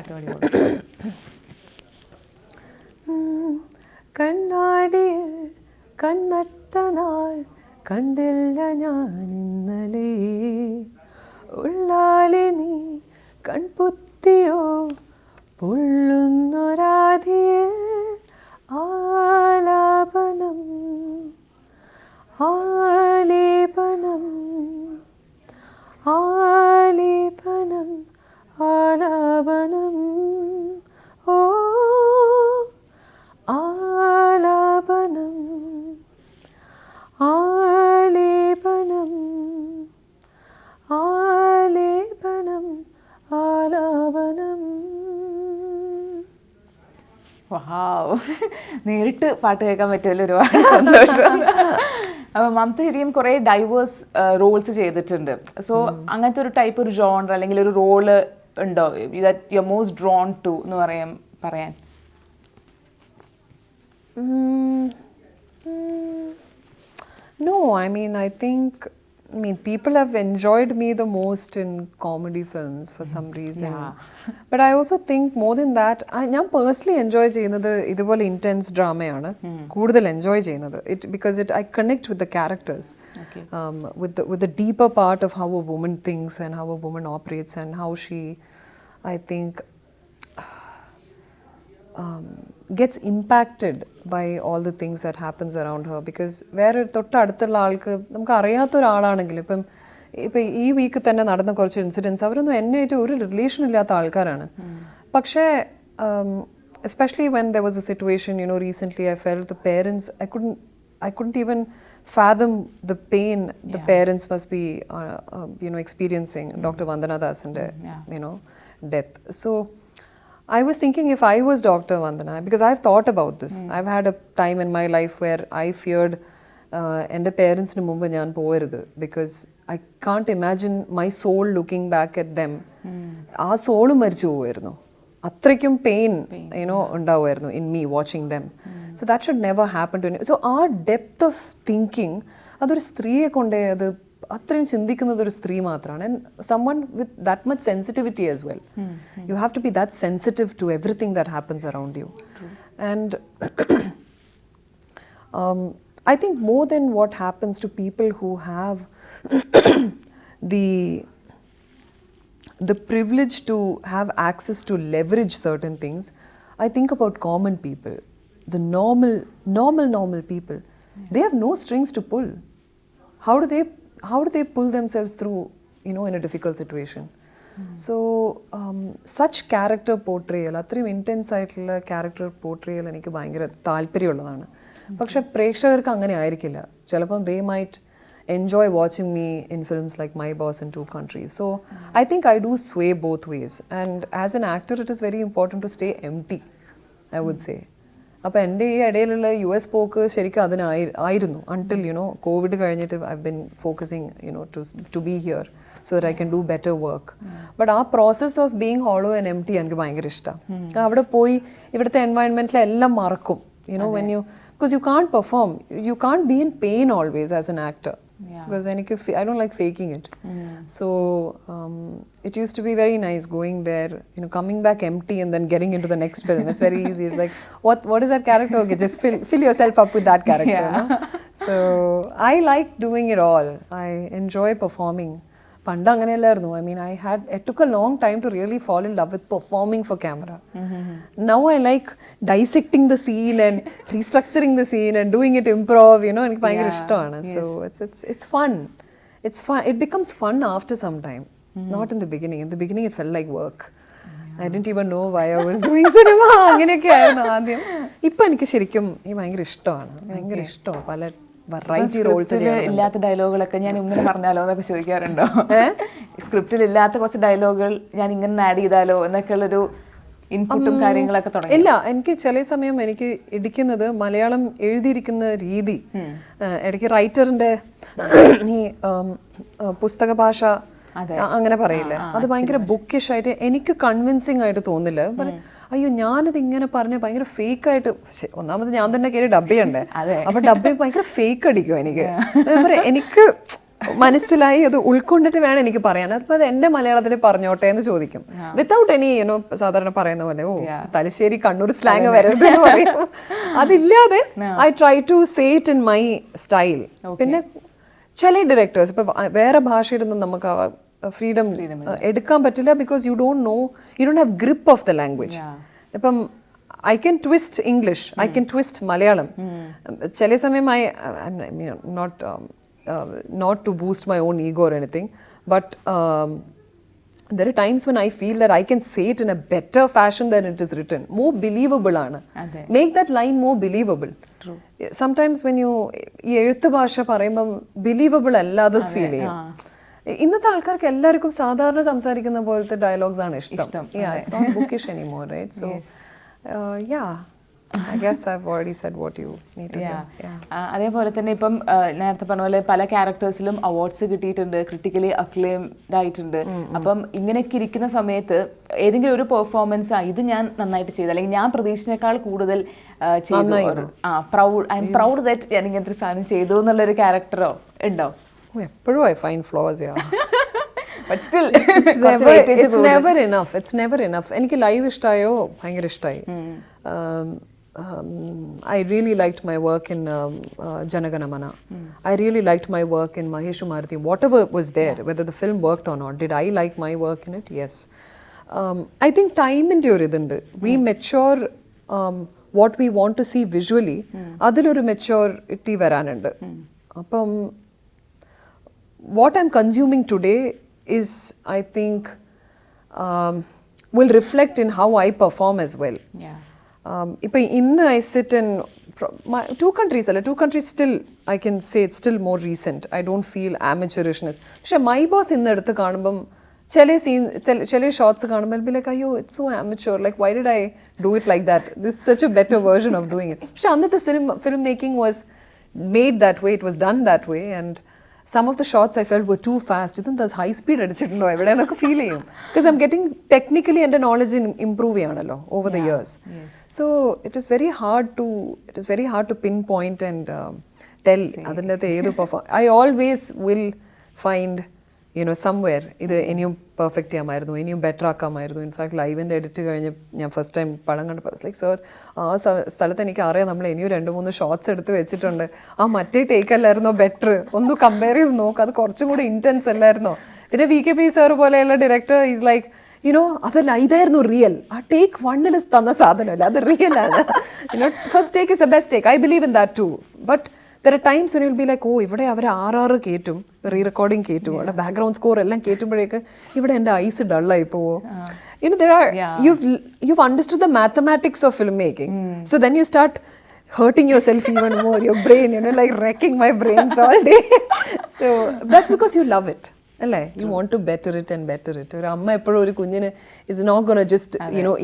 കണ്ണാടിയിൽ കണ്ണട്ട നാൾ കണ്ടില്ല ഞാൻ ഇന്നലെ, ഉള്ളാലെ നീ കൺപുത്തിയോ പൊള്ളുന്നൊരാധിയെ, ആലാപനം ആലേപനം ആലേപനം ആലാപനം, ഓ ആലാപനം ആലേപനം ആലേപനം ആലാപനം. വാവ്, നേരിട്ട് പാട്ട് കേൾക്കാൻ പറ്റിയതിൽ ഒരുപാട് സന്തോഷം. അപ്പോൾ മമത ശരിക്കും കുറേ ഡൈവേഴ്സ് റോൾസ് ചെയ്തിട്ടുണ്ട്. സോ അങ്ങനത്തെ ഒരു ടൈപ്പ് ഒരു ജോണർ അല്ലെങ്കിൽ ഒരു റോള് ഉണ്ടോ that you are most drawn to എന്ന് പറയാൻ? No, I mean, people have enjoyed me the most in comedy films for some reason. Yeah. But I also think more than that, ഞാൻ personally enjoy ചെയ്യുന്നത് ഇതുപോലെ intense ഡ്രാമയാണ് കൂടുതൽ enjoy ചെയ്യുന്നത്. Because I connect with the characters, with the deeper part of how a woman thinks and how a woman operates and how she, I think, gets impacted by all the things that happens around her. Because വേറെ തൊട്ടടുത്തുള്ള ആൾക്ക് നമുക്ക് അറിയാത്ത ഒരാളാണെങ്കിലും ഇപ്പം ഈ week തന്നെ നടന്ന കുറച്ച് ഇൻസിഡൻസ് അവരൊന്നും എന്നെയായിട്ട് ഒരു റിലേഷൻ ഇല്ലാത്ത ആൾക്കാരാണ്. പക്ഷേ especially when there was a situation, recently I felt the parents, I couldn't even fathom the pain the parents must be experiencing. Dr. Vandana Das's death. So I was thinking, if I was Dr. Vandana, because I've thought about this. I've had a time in my life where I feared എൻ്റെ പേരൻസിന് മുമ്പ് ഞാൻ പോകരുത്, because I can't imagine my soul looking back at them. ആ soul മരിച്ചു പോവായിരുന്നു, അത്രയ്ക്കും pain ഉണ്ടാവുമായിരുന്നു in me watching them. So that should never happen to anyone. So our depth of thinking, അതൊരു സ്ത്രീയെ കൊണ്ടേ അത് അത്രയും ചിന്തിക്കുന്നത് ഒരു സ്ത്രീ മാത്രമാണ്. And someone with that much sensitivity as well. You have to be that sensitive to everything that happens around you. And I think more than what happens to people who have the privilege to have access to leverage certain things, I think about common people, the normal people. They have no strings to pull. How do they pull themselves through, in a difficult situation? So such character portrayal, അത്രയും intense ആയിട്ടുള്ള character പോർട്രേയൽ എനിക്ക് ഭയങ്കര താല്പര്യമുള്ളതാണ്. പക്ഷെ പ്രേക്ഷകർക്ക് അങ്ങനെ ആയിരിക്കില്ല. ചിലപ്പം they might enjoy watching me in films like My Boss and Two Countries. So I think I do sway both ways. And as an actor, it is very important to stay empty, I would say. അപ്പോൾ എൻ്റെ ഈ ഇടയിലുള്ള US പോക്ക് ശരിക്കും അതിനായിരുന്നു until Covid കഴിഞ്ഞിട്ട് I've been focusing to be here so that I can do better work. But ആ process of being hollow and empty എനിക്ക് ഭയങ്കര ഇഷ്ടമാണ്. അവിടെ പോയി ഇവിടുത്തെ എൻവയൺമെൻറ്റിൽ എല്ലാം മറക്കും. When you, because you can't perform, you can't be in pain always as an actor. Because I don't like faking it. So it used to be very nice going there, coming back empty and then getting into the next film. It's very easy. It's like, what is that character? Okay, just fill yourself up with that character. So I like doing it all. I enjoy performing. പണ്ട് അങ്ങനെയല്ലായിരുന്നു. I took a long time to really fall in love with performing for camera. Now I like dissecting the scene and restructuring the scene and doing it improv, എനിക്ക് ഭയങ്കര ഇഷ്ടമാണ്. So it's fun. It becomes fun after some time, not in the beginning. In the beginning it felt like work. I didn't even know why I was doing cinema. അങ്ങനെയൊക്കെ ആയിരുന്നു ആദ്യം. ഇപ്പം എനിക്ക് ശരിക്കും ഭയങ്കര ഇഷ്ടമാണ്. ഭയങ്കര ഇഷ്ടമാണ്. പല വെറൈറ്റി റോൾസ് ഇല്ലാത്ത ഡയലോഗുകളൊക്കെ ഞാൻ ഇങ്ങനെ പറഞ്ഞാലോ എന്നൊക്കെ ചോദിക്കാറുണ്ടോ? സ്ക്രിപ്റ്റിൽ ഇല്ലാത്ത കുറച്ച് ഡയലോഗുകൾ ഞാൻ ഇങ്ങനെ ആഡ് ചെയ്താലോ എന്നൊക്കെയുള്ളൊരു ഇൻപുട്ടും കാര്യങ്ങളൊക്കെ തുടങ്ങി. ഇല്ല, എനിക്ക് ചില സമയം എനിക്ക് ഇടിക്കുന്നത് മലയാളം എഴുതിയിരിക്കുന്ന രീതി. ഇടയ്ക്ക് റൈറ്ററിൻ്റെ ഈ പുസ്തക ഭാഷ അങ്ങനെ പറയില്ലേ, അത് ഭയങ്കര ബുക്കിഷ് ആയിട്ട് എനിക്ക് കൺവിൻസിങ് ആയിട്ട് തോന്നില്ല. അയ്യോ ഞാനത് ഇങ്ങനെ പറഞ്ഞ ഭയങ്കര ഫേക്ക് ആയിട്ട്, ഒന്നാമത് ഞാൻ തന്നെ കയറി ഡബ് ചെയ്യണ്ടേ, അപ്പൊ ഡബ് ഭയങ്കര ഫേക്ക് അടിക്കും എനിക്ക്. എനിക്ക് മനസ്സിലായി, അത് ഉൾക്കൊണ്ടിട്ട് വേണം എനിക്ക് പറയാൻ. അതിപ്പോൾ അത് എൻ്റെ മലയാളത്തിൽ പറഞ്ഞോട്ടെ എന്ന് ചോദിക്കും, വിത്തൗട്ട് എനി സാധാരണ പറയുന്ന പോലെ തലശ്ശേരി കണ്ണൂർ സ്ലാങ് വരരുത് എന്ന് പറയും. അതില്ലാതെ I try to say it in my style. പിന്നെ ചില ഡയറക്ടേഴ്സ് ഇപ്പം വേറെ ഭാഷയിലൊന്നും നമുക്ക് ഫ്രീഡം എടുക്കാൻ പറ്റില്ല, because you don't have grip of the language. ഇപ്പം I can twist English, I can twist Malayalam. ചില സമയം not to boost my own ego or anything, but there are times when I feel that I can say it in a better fashion than it is written. More believable aanu. Make that line more believable. True. Sometimes when you ഈ എഴുത്ത് ഭാഷ പറയുമ്പം believable അല്ലാതെ feel ചെയ്യും. ഇന്നത്തെ ആൾക്കാർക്ക് എല്ലാവർക്കും സാധാരണ സംസാരിക്കുന്ന പോലത്തെ ഡയലോഗ്സ് ആണ് ഇഷ്ടം. It's not bookish anymore, right? So I guess I've already said what you need to hear. Yeah. അതേപോലെ തന്നെ ഇപ്പം നേരത്തെ പറഞ്ഞ പോലെ പല ക്യാരക്ടേഴ്സിലും അവാർഡ്സ് കിട്ടിയിട്ടുണ്ട്, ക്രിട്ടിക്കലി അക്ലെയിംഡ് ആയിട്ടുണ്ട്. അപ്പം ഇങ്ങനെയൊക്കെ ഇരിക്കുന്ന സമയത്ത് ഏതെങ്കിലും ഒരു പെർഫോമൻസ് ഇത് ഞാൻ നന്നായിട്ട് ചെയ്തു, അല്ലെങ്കിൽ ഞാൻ പ്രതീക്ഷിച്ചേക്കാൾ കൂടുതൽ ചെയ്തു, ഐ എം പ്രൗഡ് ദാറ്റ് ഞാൻ ഇങ്ങനത്തെ സാധനം ചെയ്തു എന്നുള്ളൊരു ക്യാരക്ടറോ ഉണ്ടോ? എപ്പോഴും I find flaws, yeah. But still, it's never enough. It's never enough. എനിക്ക് ലൈവ് ഇഷ്ടമായോ ഭയങ്കര ഇഷ്ടമായി. I really liked my work in Janagana Mana. I really liked my work in Maheshu Maruthi. Whatever was there, whether the film worked or not, did I like my work in it? Yes. I think time into your idundu. We mature what we want to see visually. Adiloru maturity varanundu. Appam what I'm consuming today is, I think, will reflect in how I perform as well. Yeah. If I sit in two countries still, I can say it's still more recent. I don't feel amateurishness. But my boss in the കാണുമ്പം ചില shots കാണുമ്പോൾ I'll be like, അയ്യോ, it's so amateur, like why did I do it like that? This is such a better version of doing it. പക്ഷെ അന്നത്തെ film making was made that way, it was done that way, and some of the shots I felt were too fast. That's high speed അടിച്ചിട്ടുണ്ടോ എവിടെ എന്നൊക്കെ feel ചെയ്യും. Because I'm getting technically എൻ്റെ knowledge improve ചെയ്യാണല്ലോ over the years. Yes. So it is very hard to pinpoint and tell അതിൻ്റെ ഏത് perform. I always will find, somewhere ഇത് ഇനിയും perfect ചെയ്യാമായിരുന്നു, ഇനിയും ബെറ്റർ ആക്കാമായിരുന്നു. ഇൻഫാക്ട് ലൈവിൻ്റെ എഡിറ്റ് കഴിഞ്ഞ് ഞാൻ ഫസ്റ്റ് ടൈം പടം കണ്ടപ്പോൾ ലൈക്ക് സർ, ആ സ്ഥലത്ത് എനിക്ക് അറിയാം നമ്മൾ ഇനിയും 2-3 ഷോട്ട്സ് എടുത്ത് വെച്ചിട്ടുണ്ട്, ആ മറ്റേ ടേക്ക് അല്ലായിരുന്നോ ബെറ്റർ, ഒന്ന് കമ്പയർ ചെയ്ത് നോക്കുക, അത് കുറച്ചും കൂടി ഇൻറ്റൻസ് അല്ലായിരുന്നോ. പിന്നെ VKP സർ പോലെയുള്ള ഡയറക്ടർ ഈസ് ലൈക്ക്, അതല്ല ഇതായിരുന്നു റിയൽ, ആ ടേക്ക് 1 തന്ന സാധനമല്ല, അത് റിയൽ ആണ്. First take is a best take, I believe in that too. But there are times when you'll be like, ഇവിടെ അവർ 6 കേറ്റും, റീറെക്കോർഡിങ് കേറ്റും, അവിടെ ബാക്ക്ഗ്രൗണ്ട് സ്കോർ എല്ലാം കേറ്റുമ്പോഴേക്ക് ഇവിടെ എൻ്റെ ഐസ് ഡള്ളായി പോവോ. There are, you've understood the mathematics of filmmaking. So then you start hurting yourself even more, your brain, like wrecking my brains all day. So that's because you love it. അല്ലേ? You want to better it and better it. ഒരു അമ്മ എപ്പോഴും ഒരു കുഞ്ഞിന് is not going to just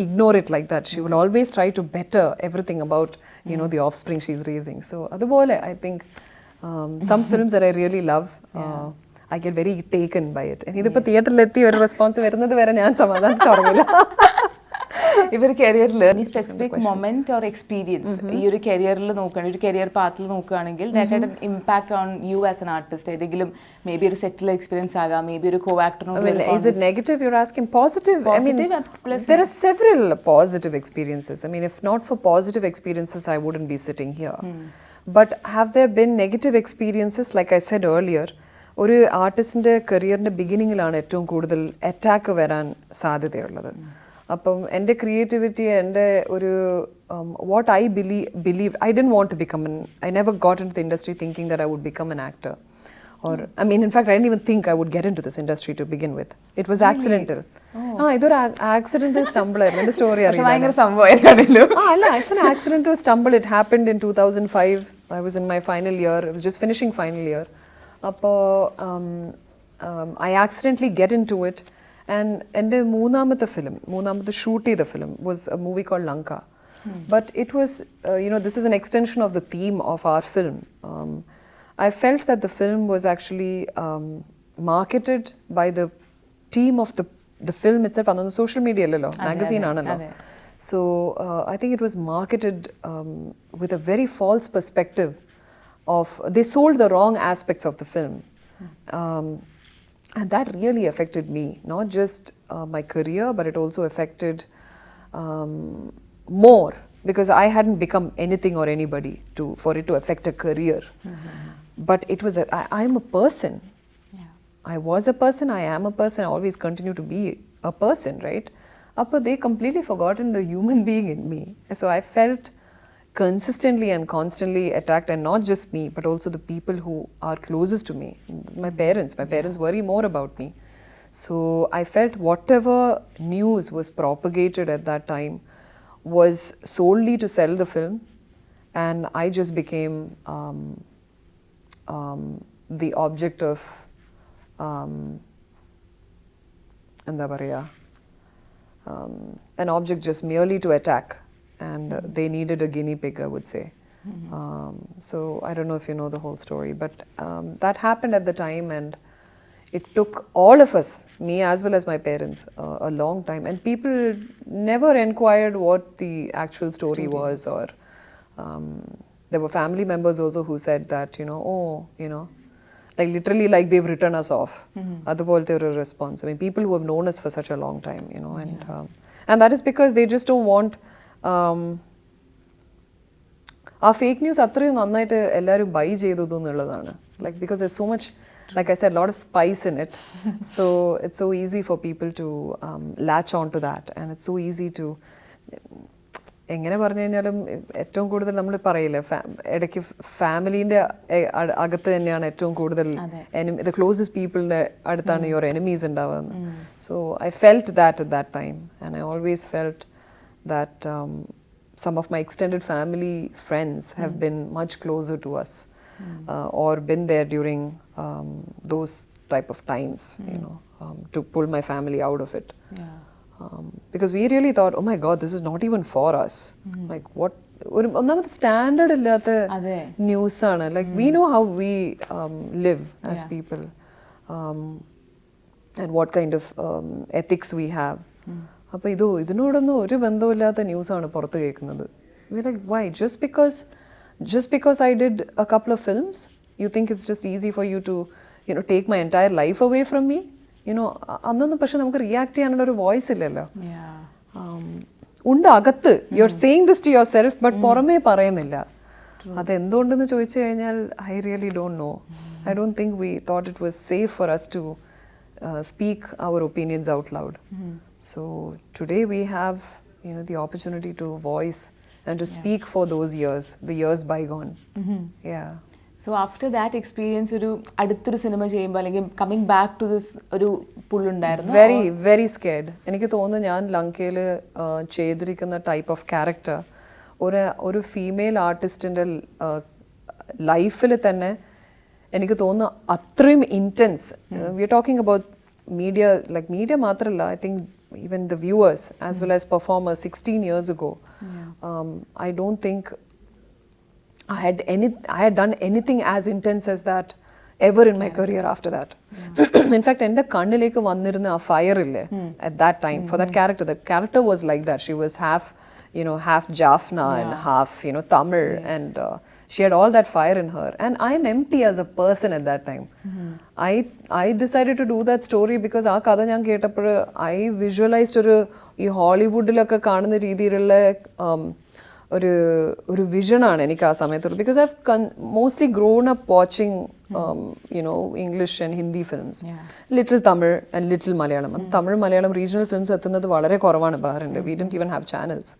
ignore it like that. She will always try to better everything about the offspring she's raising. So അതുപോലെ I think some films that I really love, I get very taken by it. ഇതിപ്പോൾ തിയേറ്ററിലെത്തി ഒരു response വരുന്നത് വരെ ഞാൻ സമാധാനത്തിൽ ഉറങ്ങില്ല. ഇവർ കരിയറിൽ ഈ സ്പെസിഫിക് മൊമെന്റ് ഓർ എക്സ്പീരിയൻസ് ഈ ഒരു കരിയറിൽ നോക്കുകയാണെങ്കിൽ, ഒരു കരിയർ പാത്തിൽ നോക്കുകയാണെങ്കിൽ that had an impact on you as an artist. ഏതെങ്കിലും മേ ബി ഒരു സെറ്റിൽ എക്സ്പീരിയൻസ് ആകാം, മേ ബി ഒരു co-actor. Is it negative you're asking? Positive? I mean, there are several positive experiences. I mean, if not for positive experiences, I wouldn't be sitting here. But have there been negative experiences? Like I said earlier, ഒരു ആർട്ടിസ്റ്റിൻ്റെ കരിയറിൻ്റെ ബിഗിനിങ്ങിലാണ് ഏറ്റവും കൂടുതൽ attack വരാൻ സാധ്യതയുള്ളത്. അപ്പം എൻ്റെ creativity, എൻ്റെ ഒരു what I believed, I didn't want to become I never got into the industry thinking that I would become an actor. Or, I mean, in fact, I didn't even think I would get into this industry to begin with. It was accidental. ഇതൊരു accidental stumble ആയിരുന്നു. എൻ്റെ story അറിയില്ല. It's an accidental stumble. It happened in 2005. I was in my final year. I was just finishing final year. അപ്പോൾ I accidentally get into it. And എൻ്റെ മൂന്നാമത്തെ shoot ചെയ്ത film was a movie called Lanka. But it was, this is an extension of the theme of our film. I felt that the film was actually marketed by the team of the film itself. On the social media, magazine aanallo. So I think it was marketed with a very false perspective of, they sold the wrong aspects of the film. And that really affected me, not just my career, but it also affected more, because I hadn't become anything or anybody for it to affect a career. But it was I'm a person. I was a person, I am a person, I always continue to be a person, right? But they completely forgotten the human being in me. So I felt consistently and constantly attacked, and not just me, but also the people who are closest to me. My parents worry more about me. So I felt whatever news was propagated at that time was solely to sell the film, and I just became the object of an object just merely to attack. and they needed a guinea pig, I would say. So I don't know if you know the whole story, but that happened at the time, and it took all of us, me as well as my parents, a long time. And people never inquired what the actual story was, or there were family members also who said that, like literally like they've written us off. അതുപോലത്തെ ഒരു response. I mean, people who have known us for such a long time, and that is because they just don't want ആ fake news അത്രയും നന്നായിട്ട് എല്ലാവരും by ചെയ്തു എന്നുള്ളതാണ്. Like because there's so much, like I said, a lot of spice in it. So it's so easy for people to latch on to that, and it's so easy to, എങ്ങനെ പറഞ്ഞു കഴിഞ്ഞാലും ഏറ്റവും കൂടുതൽ നമ്മൾ പറയില്ലേ, ഇടയ്ക്ക് ഫാമിലീൻ്റെ അകത്ത് തന്നെയാണ് ഏറ്റവും കൂടുതൽ the closest പീപ്പിളിൻ്റെ അടുത്താണ് യുവർ എനിമീസ് ഉണ്ടാവുന്നത്. So I felt that at that time, and I always felt that some of my extended family friends have been much closer to us, or been there during those type of times, to pull my family out of it. Because we really thought, oh my God, this is not even for us. Like what? ഒന്നാമത് standard ഇല്ലാത്ത ന്യൂസാണ്. Like we know how we live as people, and what kind of ethics we have. അപ്പോൾ ഇതിനോടൊന്നും ഒരു ബന്ധമില്ലാത്ത ന്യൂസാണ് പുറത്ത് കേൾക്കുന്നത്. Like, why? Just because I did a couple of films, you think it's just easy for you to, take my entire life away from me? അന്നൊന്നും പക്ഷെ നമുക്ക് react ചെയ്യാനുള്ള ഒരു വോയിസ് ഇല്ലല്ലോ. ഉണ്ട് അകത്ത്. You are saying this to yourself, but പുറമേ പറയുന്നില്ല. അതെന്തുകൊണ്ടെന്ന് ചോദിച്ചു കഴിഞ്ഞാൽ I really don't know. I don't think we thought it was safe for us to speak our opinions out loud. So today we have, the opportunity to voice and to speak for those years, the years bygone. Yeah. So after that experience, ഒരു അടുത്തൊരു cinema ചെയ്യുമ്പോൾ അല്ലെങ്കിൽ coming back to this ഒരു പുള്ളുണ്ടായിരുന്നു? Very, very scared. എനിക്ക് തോന്നുന്നു ഞാൻ ലങ്കയിൽ ചെയ്തിരിക്കുന്ന ടൈപ്പ് ഓഫ് ക്യാരക്ടർ ഒരു ഫീമെയിൽ ആർട്ടിസ്റ്റിൻ്റെ ലൈഫിൽ തന്നെ എനിക്ക് തോന്നുന്നു അത്രയും intense. We are talking about media മാത്രമല്ല, I think even the viewers as well as performers 16 years ago. I don't think I had done anything as intense as that ever in my career after that. In fact, ende kannilekku vannirunna aa fire ille at that time for that character was like that. She was half Jaffna and half Tamil, and she had all that fire in her, and I am empty as a person at that time. I decided to do that story because aa kadha njan kettappol I visualized ee Hollywoodilokka കാണുന്ന രീതിയിലുള്ള ഒരു വിഷനാണ് എനിക്ക് ആ സമയത്തുള്ളത്. Because I have mostly grown up watching English and Hindi films, little Tamil and little Malayalam. Tamil Malayalam regional films എത്തുന്നത് വളരെ കുറവാണ് ബഹറിൽ. We didn't even have channels.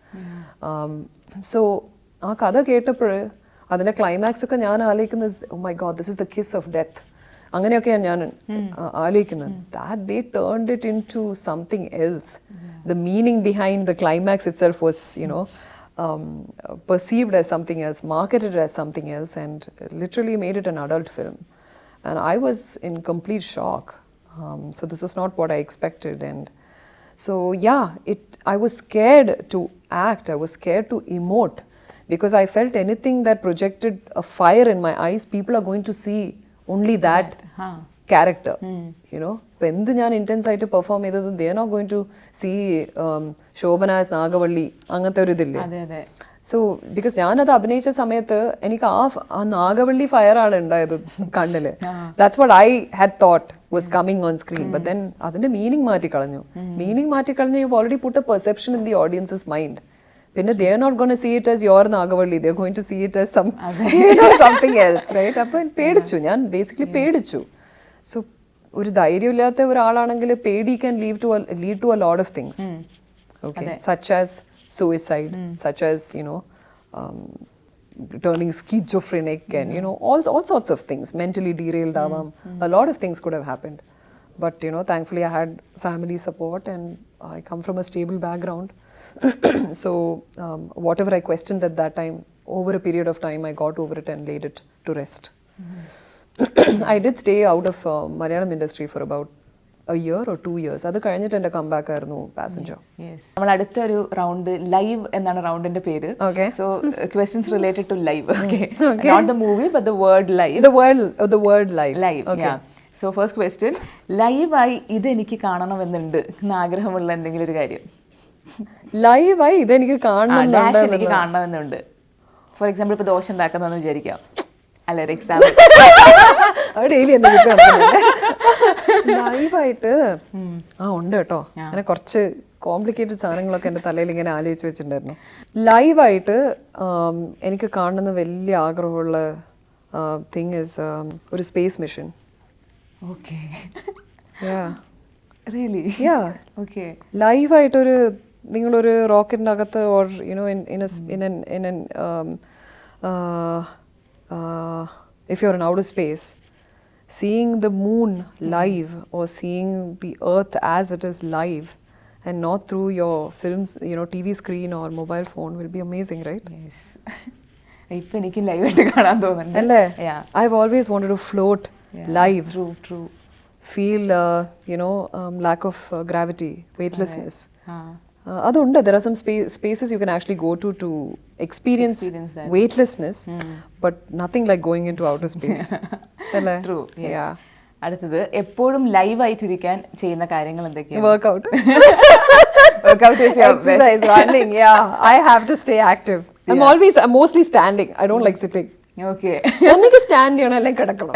So ആ കഥ കേട്ടപ്പോൾ അതിൻ്റെ ക്ലൈമാക്സ് ഒക്കെ ഞാൻ ആലോചിക്കുന്നത്, oh my God, this is the kiss of death. അങ്ങനെയൊക്കെയാണ് ഞാൻ ആലോചിക്കുന്നത്. That they turned it into something else. The meaning behind the climax it self was perceived as something else, marketed as something else, and literally made it an adult film. And I was in complete shock. So this was not what I expected. And so I was scared to act. I was scared to emote, because I felt anything that projected a fire in my eyes, people are going to see only that character. ഇപ്പം എന്ത് ഞാൻ intense ആയിട്ട് perform ചെയ്തതും they are not going to see Shobhana as Nagavalli, അങ്ങനത്തെ ഒരു ഇതില്ലേ. So because ഞാനത് അഭിനയിച്ച സമയത്ത് എനിക്ക് ആ നാഗവള്ളി ഫയറാണ് ഉണ്ടായത് കണ്ണിൽ. That's what I had thought was coming on screen. But then അതിൻ്റെ മീനിങ് മാറ്റിക്കളഞ്ഞു. You already put a perception in the audience's mind. പിന്നെ they are not going to see it as your Nagavalli, they are going to see it as something else, right? അപ്പോൾ പേടിച്ചു, ഞാൻ basically പേടിച്ചു. So ഒരു ധൈര്യമില്ലാത്ത ഒരാളാണെങ്കിൽ പേടി can lead to a lot of things, okay, such as suicide, such as turning schizophrenic, and all sorts of things, mentally derailed avam. A lot of things could have happened, but thankfully I had family support, and I come from a stable background. So whatever I questioned at that time, over a period of time I got over it and laid it to rest. I did stay out of Malayalam industry for about a year or 2 years. അത് കഴിഞ്ഞിട്ട് എൻ്റെ comeback ആയിരുന്നു passenger. നമ്മൾ അടുത്ത ഒരു round live എന്നാണ് റൗണ്ടിന്റെ പേര്. So questions related to live. Not the movie but the word live. The word live. Live. So first question, ലൈവായി ഇതെനിക്ക് കാണണമെന്നുണ്ട് എന്ന് ആഗ്രഹമുള്ള എന്തെങ്കിലും ഒരു കാര്യം. ലൈവായി ഇതെനിക്ക് കാണണമെന്നുണ്ട്. ഫോർ എക്സാമ്പിൾ ഇപ്പൊ ദോശ ഉണ്ടാക്കുന്നതെന്ന് വിചാരിക്കാം. അല്ല, ഒരു എക്സാമ്പിൾ. ഡെയിലി എന്നെ ലൈവായിട്ട് ഉണ്ട് കേട്ടോ. അങ്ങനെ കുറച്ച് കോംപ്ലിക്കേറ്റഡ് സാധനങ്ങളൊക്കെ എൻ്റെ തലയിൽ ഇങ്ങനെ ആലോചിച്ച് വെച്ചിട്ടുണ്ടായിരുന്നു. ലൈവായിട്ട് എനിക്ക് കാണുന്ന വലിയ ആഗ്രഹമുള്ള തിങ് ഈസ് ഒരു space mission. Okay. Yeah. Really? Yeah. Okay. ലൈവായിട്ടൊരു നിങ്ങളൊരു റോക്കറ്റിൻ്റെ അകത്ത് or you know if you're in outer space, seeing the moon live or seeing the earth as it is live and not through your films, TV screen or mobile phone will be amazing, right? Yes. ഇപ്പം എനിക്ക് ലൈവായിട്ട് കാണാൻ തോന്നുന്നുണ്ട് അല്ലേ? I've always wanted to float live. True. Feel lack of gravity, weightlessness. Adunda, there are some spaces you can actually go to experience weightlessness, but nothing like going into outer space. True. Yes. Yeah. അടുത്തത്, എപ്പോഴും live ആയിട്ടിരിക്കാൻ ചെയ്യുന്ന കാര്യങ്ങൾ എന്തൊക്കെയാണ്? Workout is your exercise, running. Yeah, I have to stay active. I'm mostly standing. I don't like sitting. Okay. ഒന്നിക്ക് stand ചെയ്യണം, അല്ലെങ്കിൽ കിടക്കണം.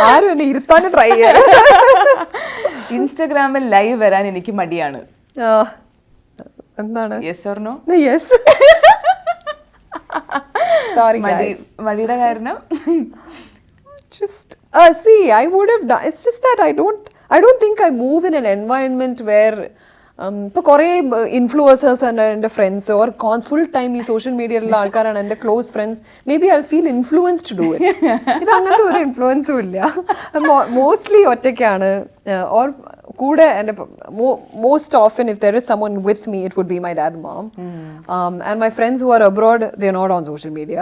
ആരും എന്നെ ഇരുത്താനും ട്രൈ ചെയ്യാൻ. ഇൻസ്റ്റഗ്രാമിൽ ലൈവ് വരാൻ എനിക്ക് മടിയാണ്. എന്താണ്? Yes or no? Yes. Sorry guys. മടിയുടെ കാരണം? Just see, I would have done. It's just that I don't think I move in an environment where ഇപ്പോൾ കുറേ ഇൻഫ്ലുവൻസേഴ്സ് ആണ് എൻ്റെ ഫ്രണ്ട്സ് ഓർ ഫുൾ ടൈം ഈ സോഷ്യൽ മീഡിയയിലുള്ള ആൾക്കാരാണ് എൻ്റെ close friends. Maybe I feel influence to do it. ഇത് അങ്ങനത്തെ ഒരു ഇൻഫ്ലുവൻസും ഇല്ല. മോസ്റ്റ്ലി ഒറ്റയ്ക്കാണ്. ഓർ കൂടെ എൻ്റെ most often if there is someone with me it would be my dad mom. And my friends who are abroad they are not on social media.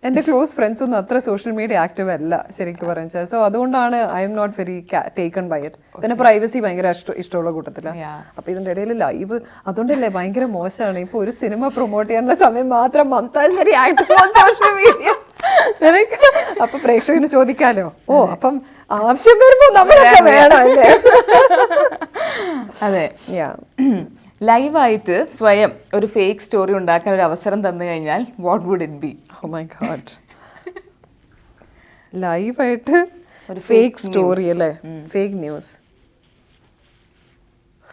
എൻ്റെ close friends ഒന്നും അത്ര സോഷ്യൽ മീഡിയ ആക്റ്റീവ് അല്ല ശരിക്കും പറഞ്ഞാൽ. So അതുകൊണ്ടാണ് I'm not very taken by it. പിന്നെ privacy ഭയങ്കര ഇഷ്ടമുള്ള കൂട്ടത്തിലാണ്. അപ്പോൾ ഇതിൻ്റെ ഇടയിൽ ലൈവ് അതുകൊണ്ടല്ലേ ഭയങ്കര മോശമാണ്. ഇപ്പോൾ ഒരു സിനിമ പ്രൊമോട്ട് ചെയ്യാനുള്ള സമയം മാത്രം Mamta is very active on social media. അപ്പൊ പ്രേക്ഷകന് ചോദിക്കാലോ, അപ്പം ആവശ്യം വരുമ്പോ നമ്മളൊക്കെ വേണം അല്ലേ? അതെ. ലൈവായിട്ട് സ്വയം ഒരു ഫേക്ക് സ്റ്റോറി ഉണ്ടാക്കാൻ ഒരു അവസരം തന്നു കഴിഞ്ഞാൽ what would it be? Oh my god. ലൈവായിട്ട് ഒരു ഫേക്ക് സ്റ്റോറി അല്ലേ? Fake news.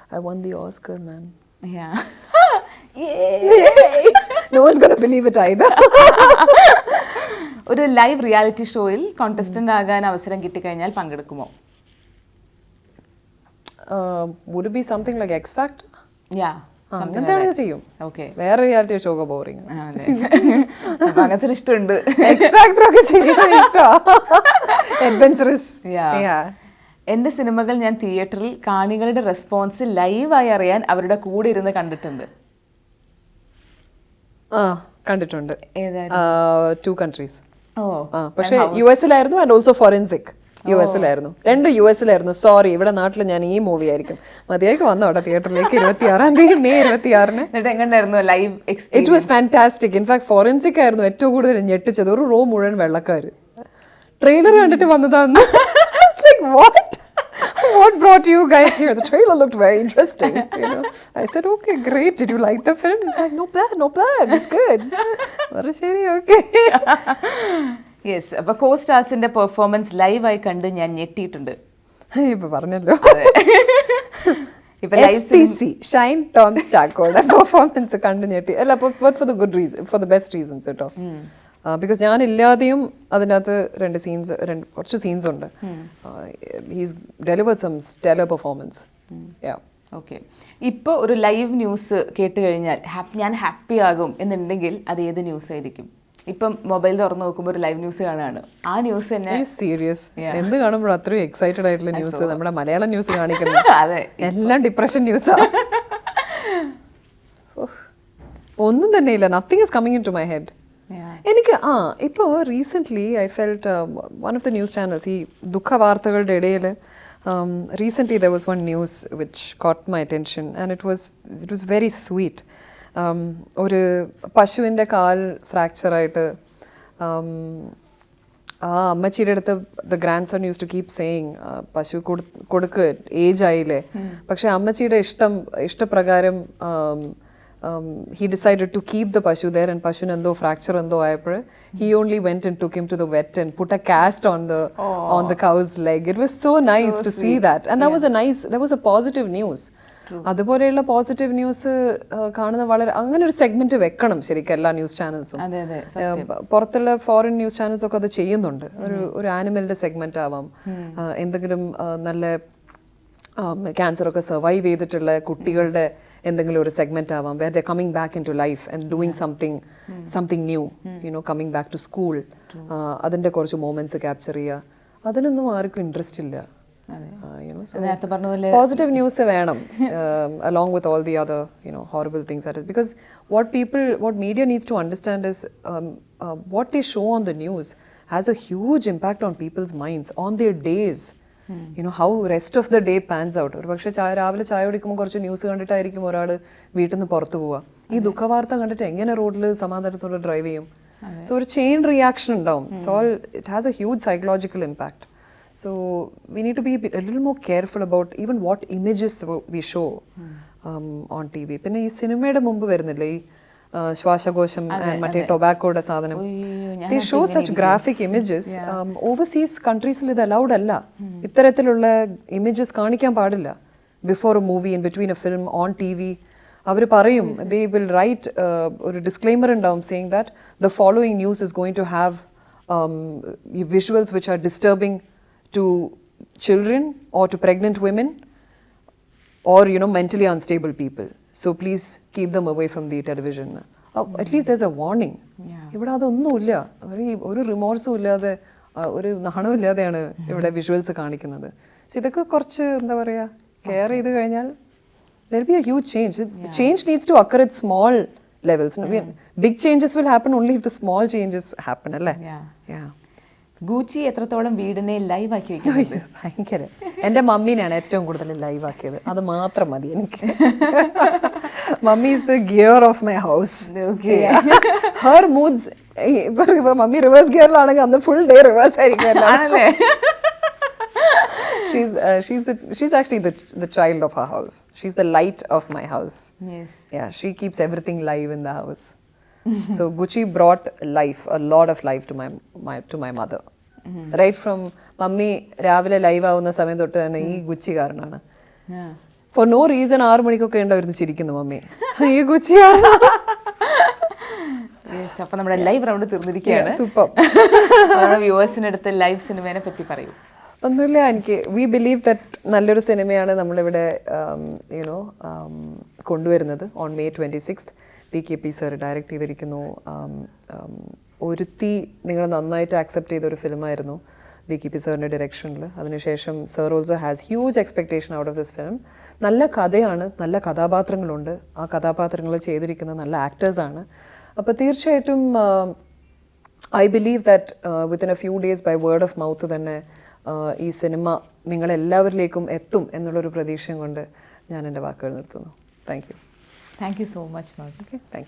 I won the Oscar, man. Yeah. Yay! No one's gonna believe it either. ഒരു ലൈവ് റിയാലിറ്റി ഷോയിൽ കോണ്ടസ്റ്റന്റ് ആകാൻ അവസരം കിട്ടിക്കഴിഞ്ഞാൽ പങ്കെടുക്കുമോ? Would it be something like X Factor? അങ്ങനത്തെ ചെയ്യും. വേറെ റിയാലിറ്റി ഷോ ഒക്കെ ബോറിംഗ്. അങ്ങനത്തെ ഇഷ്ടമുണ്ട്. എക്സ് ഫാക്ടർ ഒക്കെ ചെയ്യാൻ ഇഷ്ടമാണ്. അഡ്വെഞ്ചറസ്. എന്റെ സിനിമകൾ ഞാൻ തിയേറ്ററിൽ കാണികളുടെ റെസ്പോൺസ് ലൈവായി അറിയാൻ അവരുടെ കൂടെ ഇരുന്ന് കണ്ടിട്ടുണ്ട്. കണ്ടിട്ടുണ്ട്. 2 countries. പക്ഷേ US-ലായിരുന്നു ആൻഡ് ഓൾസോ ഫോറൻസിക്. US-ലായിരുന്നു. 2 US-ലായിരുന്നു. സോറി, ഇവിടെ നാട്ടിൽ ഞാൻ ഈ മൂവി ആയിരിക്കും. മതിയായിക്ക് വന്നു അവിടെ തിയേറ്ററിലേക്ക് 26-ാം തീയതി മെയ് 26-ന്. It was fantastic. In fact Forensic ആയിരുന്നു ഏറ്റവും കൂടുതൽ ഞെട്ടിച്ചത്. ഒരു റോ മുഴുവൻ വെള്ളക്കാർ. ട്രെയിലർ കണ്ടിട്ട് വന്നതാന്ന്. What brought you guys here? The trailer looked very interesting. I said, okay, great. Did you like the film? He's like, not bad. It's good. Okay. Yes. അപ്പോൾ co-starsന്റെ performance ലൈവായി കണ്ട് ഞാൻ ഞെട്ടിയിട്ടുണ്ട്. ഇപ്പൊ പറഞ്ഞല്ലോ. STC ഷൈൻ ടോം ചാക്കോയുടെ പെർഫോമൻസ് കണ്ട് ഞെട്ടി. അല്ല, for the good reason, for the best reasons കേട്ടോ. ബിക്കോസ് ഞാനില്ലാതെയും അതിനകത്ത് കുറച്ച് സീൻസ് ഉണ്ട്. He's delivered some stellar performance. Okay. ഇപ്പോൾ ഒരു ലൈവ് ന്യൂസ് കേട്ട് കഴിഞ്ഞാൽ ഞാൻ ഹാപ്പി ആകും എന്നുണ്ടെങ്കിൽ അത് ഏത് ന്യൂസ് ആയിരിക്കും? ഇപ്പം മൊബൈൽ തുറന്ന് നോക്കുമ്പോൾ ഒരു ലൈവ് ന്യൂസ് കാണുകയാണ്. ആ ന്യൂസ് തന്നെ സീരിയസ്. എന്ത് കാണുമ്പോഴും അത്രയും എക്സൈറ്റഡ് ആയിട്ടുള്ള ന്യൂസ് നമ്മുടെ മലയാളം ന്യൂസ് കാണിക്കുന്നത്. അതെ, എല്ലാം ഡിപ്രഷൻ ന്യൂസാണ്. ഒന്നും തന്നെ ഇല്ല. Nothing is coming into my head. എനിക്ക് ഇപ്പോൾ recently I felt one of the news channels ഈ ദുഃഖ വാർത്തകളുടെ ഇടയിൽ recently there was one news which caught my attention and it was very sweet. ഒരു പശുവിൻ്റെ കാൽ ഫ്രാക്ചറായിട്ട് അമ്മച്ചിയുടെ അടുത്ത് the grandson use to keep saying പശു കൊടുക്ക് ഏജ് ആയില്ലേ, പക്ഷെ അമ്മച്ചിയുടെ ഇഷ്ടപ്രകാരം he decided to keep the pashu there, and pashu endo fracture endo ayapur he only went and took him to the vet and put a cast on the cow's leg. It was so nice to see that, and that was a positive news. അതുപോലെയുള്ള positive news കാണുന്ന വളരെ അങ്ങനെ ഒരു segment വെക്കണം ശരിക്കും എല്ലാ news ചാനൽസും. പുറത്തുള്ള foreign news channels ഒക്കെ അത് ചെയ്യുന്നുണ്ട്. ഒരു ആനിമലിന്റെ സെഗ്മെന്റ് ആവാം, എന്തെങ്കിലും നല്ല ക്യാൻസറൊക്കെ സർവൈവ് ചെയ്തിട്ടുള്ള കുട്ടികളുടെ എന്തെങ്കിലും ഒരു സെഗ്മെന്റ് ആവാം, where they coming back into life and doing something new, you know coming back to school. അതിൻ്റെ കുറച്ച് മൊമെന്റ്സ് ക്യാപ്ചർ ചെയ്യുക. അതിനൊന്നും ആർക്കും ഇൻട്രസ്റ്റ് ഇല്ല. Positive news വേണം along with all the other horrible things that is, because what media needs to understand is what they show on the news has a huge impact on people's minds on their days. How rest of the day pans out. ഒരു പക്ഷേ രാവിലെ ചായ കുടിക്കുമ്പോൾ കുറച്ച് news കണ്ടിട്ടായിരിക്കും ഒരാൾ വീട്ടിൽ നിന്ന് പുറത്തു പോവുക. ഈ ദുഃഖവാർത്ത കണ്ടിട്ട് എങ്ങനെ റോഡിൽ സമാധാനത്തോടെ ഡ്രൈവ് ചെയ്യും? സോ ഒരു ചെയിൻ റിയാക്ഷൻ ഉണ്ടാവും. It has A huge psychological impact. So we need to be a little more careful about even what images we show on TV. പിന്നെ ഈ സിനിമയുടെ മുമ്പ് വരുന്നില്ലേ ഈ ശ്വാസകോശം മറ്റേ ടൊബാക്കോയുടെ സാധനം, they show such graphic images. Overseas countries-ൽ ഇത് allowed അല്ല. ഇത്തരത്തിലുള്ള ഇമേജസ് കാണിക്കാൻ പാടില്ല before A movie, in between A film, on TV. അവർ പറയും, they will write ഒരു disclaimer ഉണ്ടാവും saying that the following news is going to have visuals which are disturbing to children or to pregnant women or mentally unstable people, so please keep them away from the television. At least there's a warning. ഇവിടെ അതൊന്നുമില്ല. ഒരു റിമോർസും ഇല്ലാതെ ഒരു നാണവും ഇല്ലാതെയാണ് ഇവിടെ visuals കാണിക്കുന്നത്. So ഇതൊക്കെ കുറച്ച് എന്താ പറയുക, കെയർ ചെയ്ത് കഴിഞ്ഞാൽ there will be a huge change. Change needs to occur at small levels. Big changes will happen only if the small changes happen, അല്ലേ? ഗൂച്ചി എത്രത്തോളം വീടിനെ ലൈവ് ആക്കി വെക്കുന്നത്? ഭയങ്കര. എൻ്റെ മമ്മീനാണ് ഏറ്റവും കൂടുതൽ ലൈവ് ആക്കിയത്. അത് മാത്രം മതി എനിക്ക്. Mummy is the gear of my house. Her moods, mummy reverse ഗിയറിലാണെങ്കിൽ അന്ന് ഫുൾ ഡേ റിവേഴ്സ് ആയിരിക്കും. She's actually the child of our house. She's the light of my house. Yes. Yeah, she keeps everything live in the house. So Gucci brought life, a lot of life to my mother. Right from mummy രാവിലെ live ആവുന്ന സമയം തൊട്ട് തന്നെ ഈ Gucci കാരണമാണ്. For no reason 6 മണിക്കൊക്കെ ഉണ്ടായിരുന്നു ചിരിക്കുന്നു മമ്മി, ഈ ഗുച്ചി. അപ്പൊ നമ്മുടെ ലൈവ് റൗണ്ട് തീർന്നിരിക്കുകയാണ്. സൂപ്പർ. വ്യൂവേഴ്സിന് അടുത്ത് ലൈവ് സിനിമയെ പറ്റി പറയൂ. ഒന്നുമില്ല, എനിക്ക് വി ബിലീവ് ദറ്റ് നല്ലൊരു സിനിമയാണ് നമ്മളിവിടെ കൊണ്ടുവരുന്നത്. On May 26th PKP sir direct ചെയ്തിരിക്കുന്നു. ഒരുത്തി നിങ്ങൾ നന്നായിട്ട് ആക്സെപ്റ്റ് ചെയ്തൊരു ഫിലിമായിരുന്നു BKP സാറിൻ്റെ ഡയറക്ഷനിൽ. അതിനുശേഷം sir also has huge expectation out of this film. നല്ല കഥയാണ്, നല്ല കഥാപാത്രങ്ങളുണ്ട്, ആ കഥാപാത്രങ്ങൾ ചെയ്തിരിക്കുന്ന നല്ല ആക്ടേഴ്സാണ്. അപ്പോൾ തീർച്ചയായിട്ടും I believe that within a few days by word of mouth തന്നെ ഈ സിനിമ നിങ്ങളെല്ലാവരിലേക്കും എത്തും എന്നുള്ളൊരു പ്രതീക്ഷയും കൊണ്ട് ഞാൻ എൻ്റെ വാക്കുകൾ നിർത്തുന്നു. Thank you. Thank you so much, Mamta. Okay, thank you.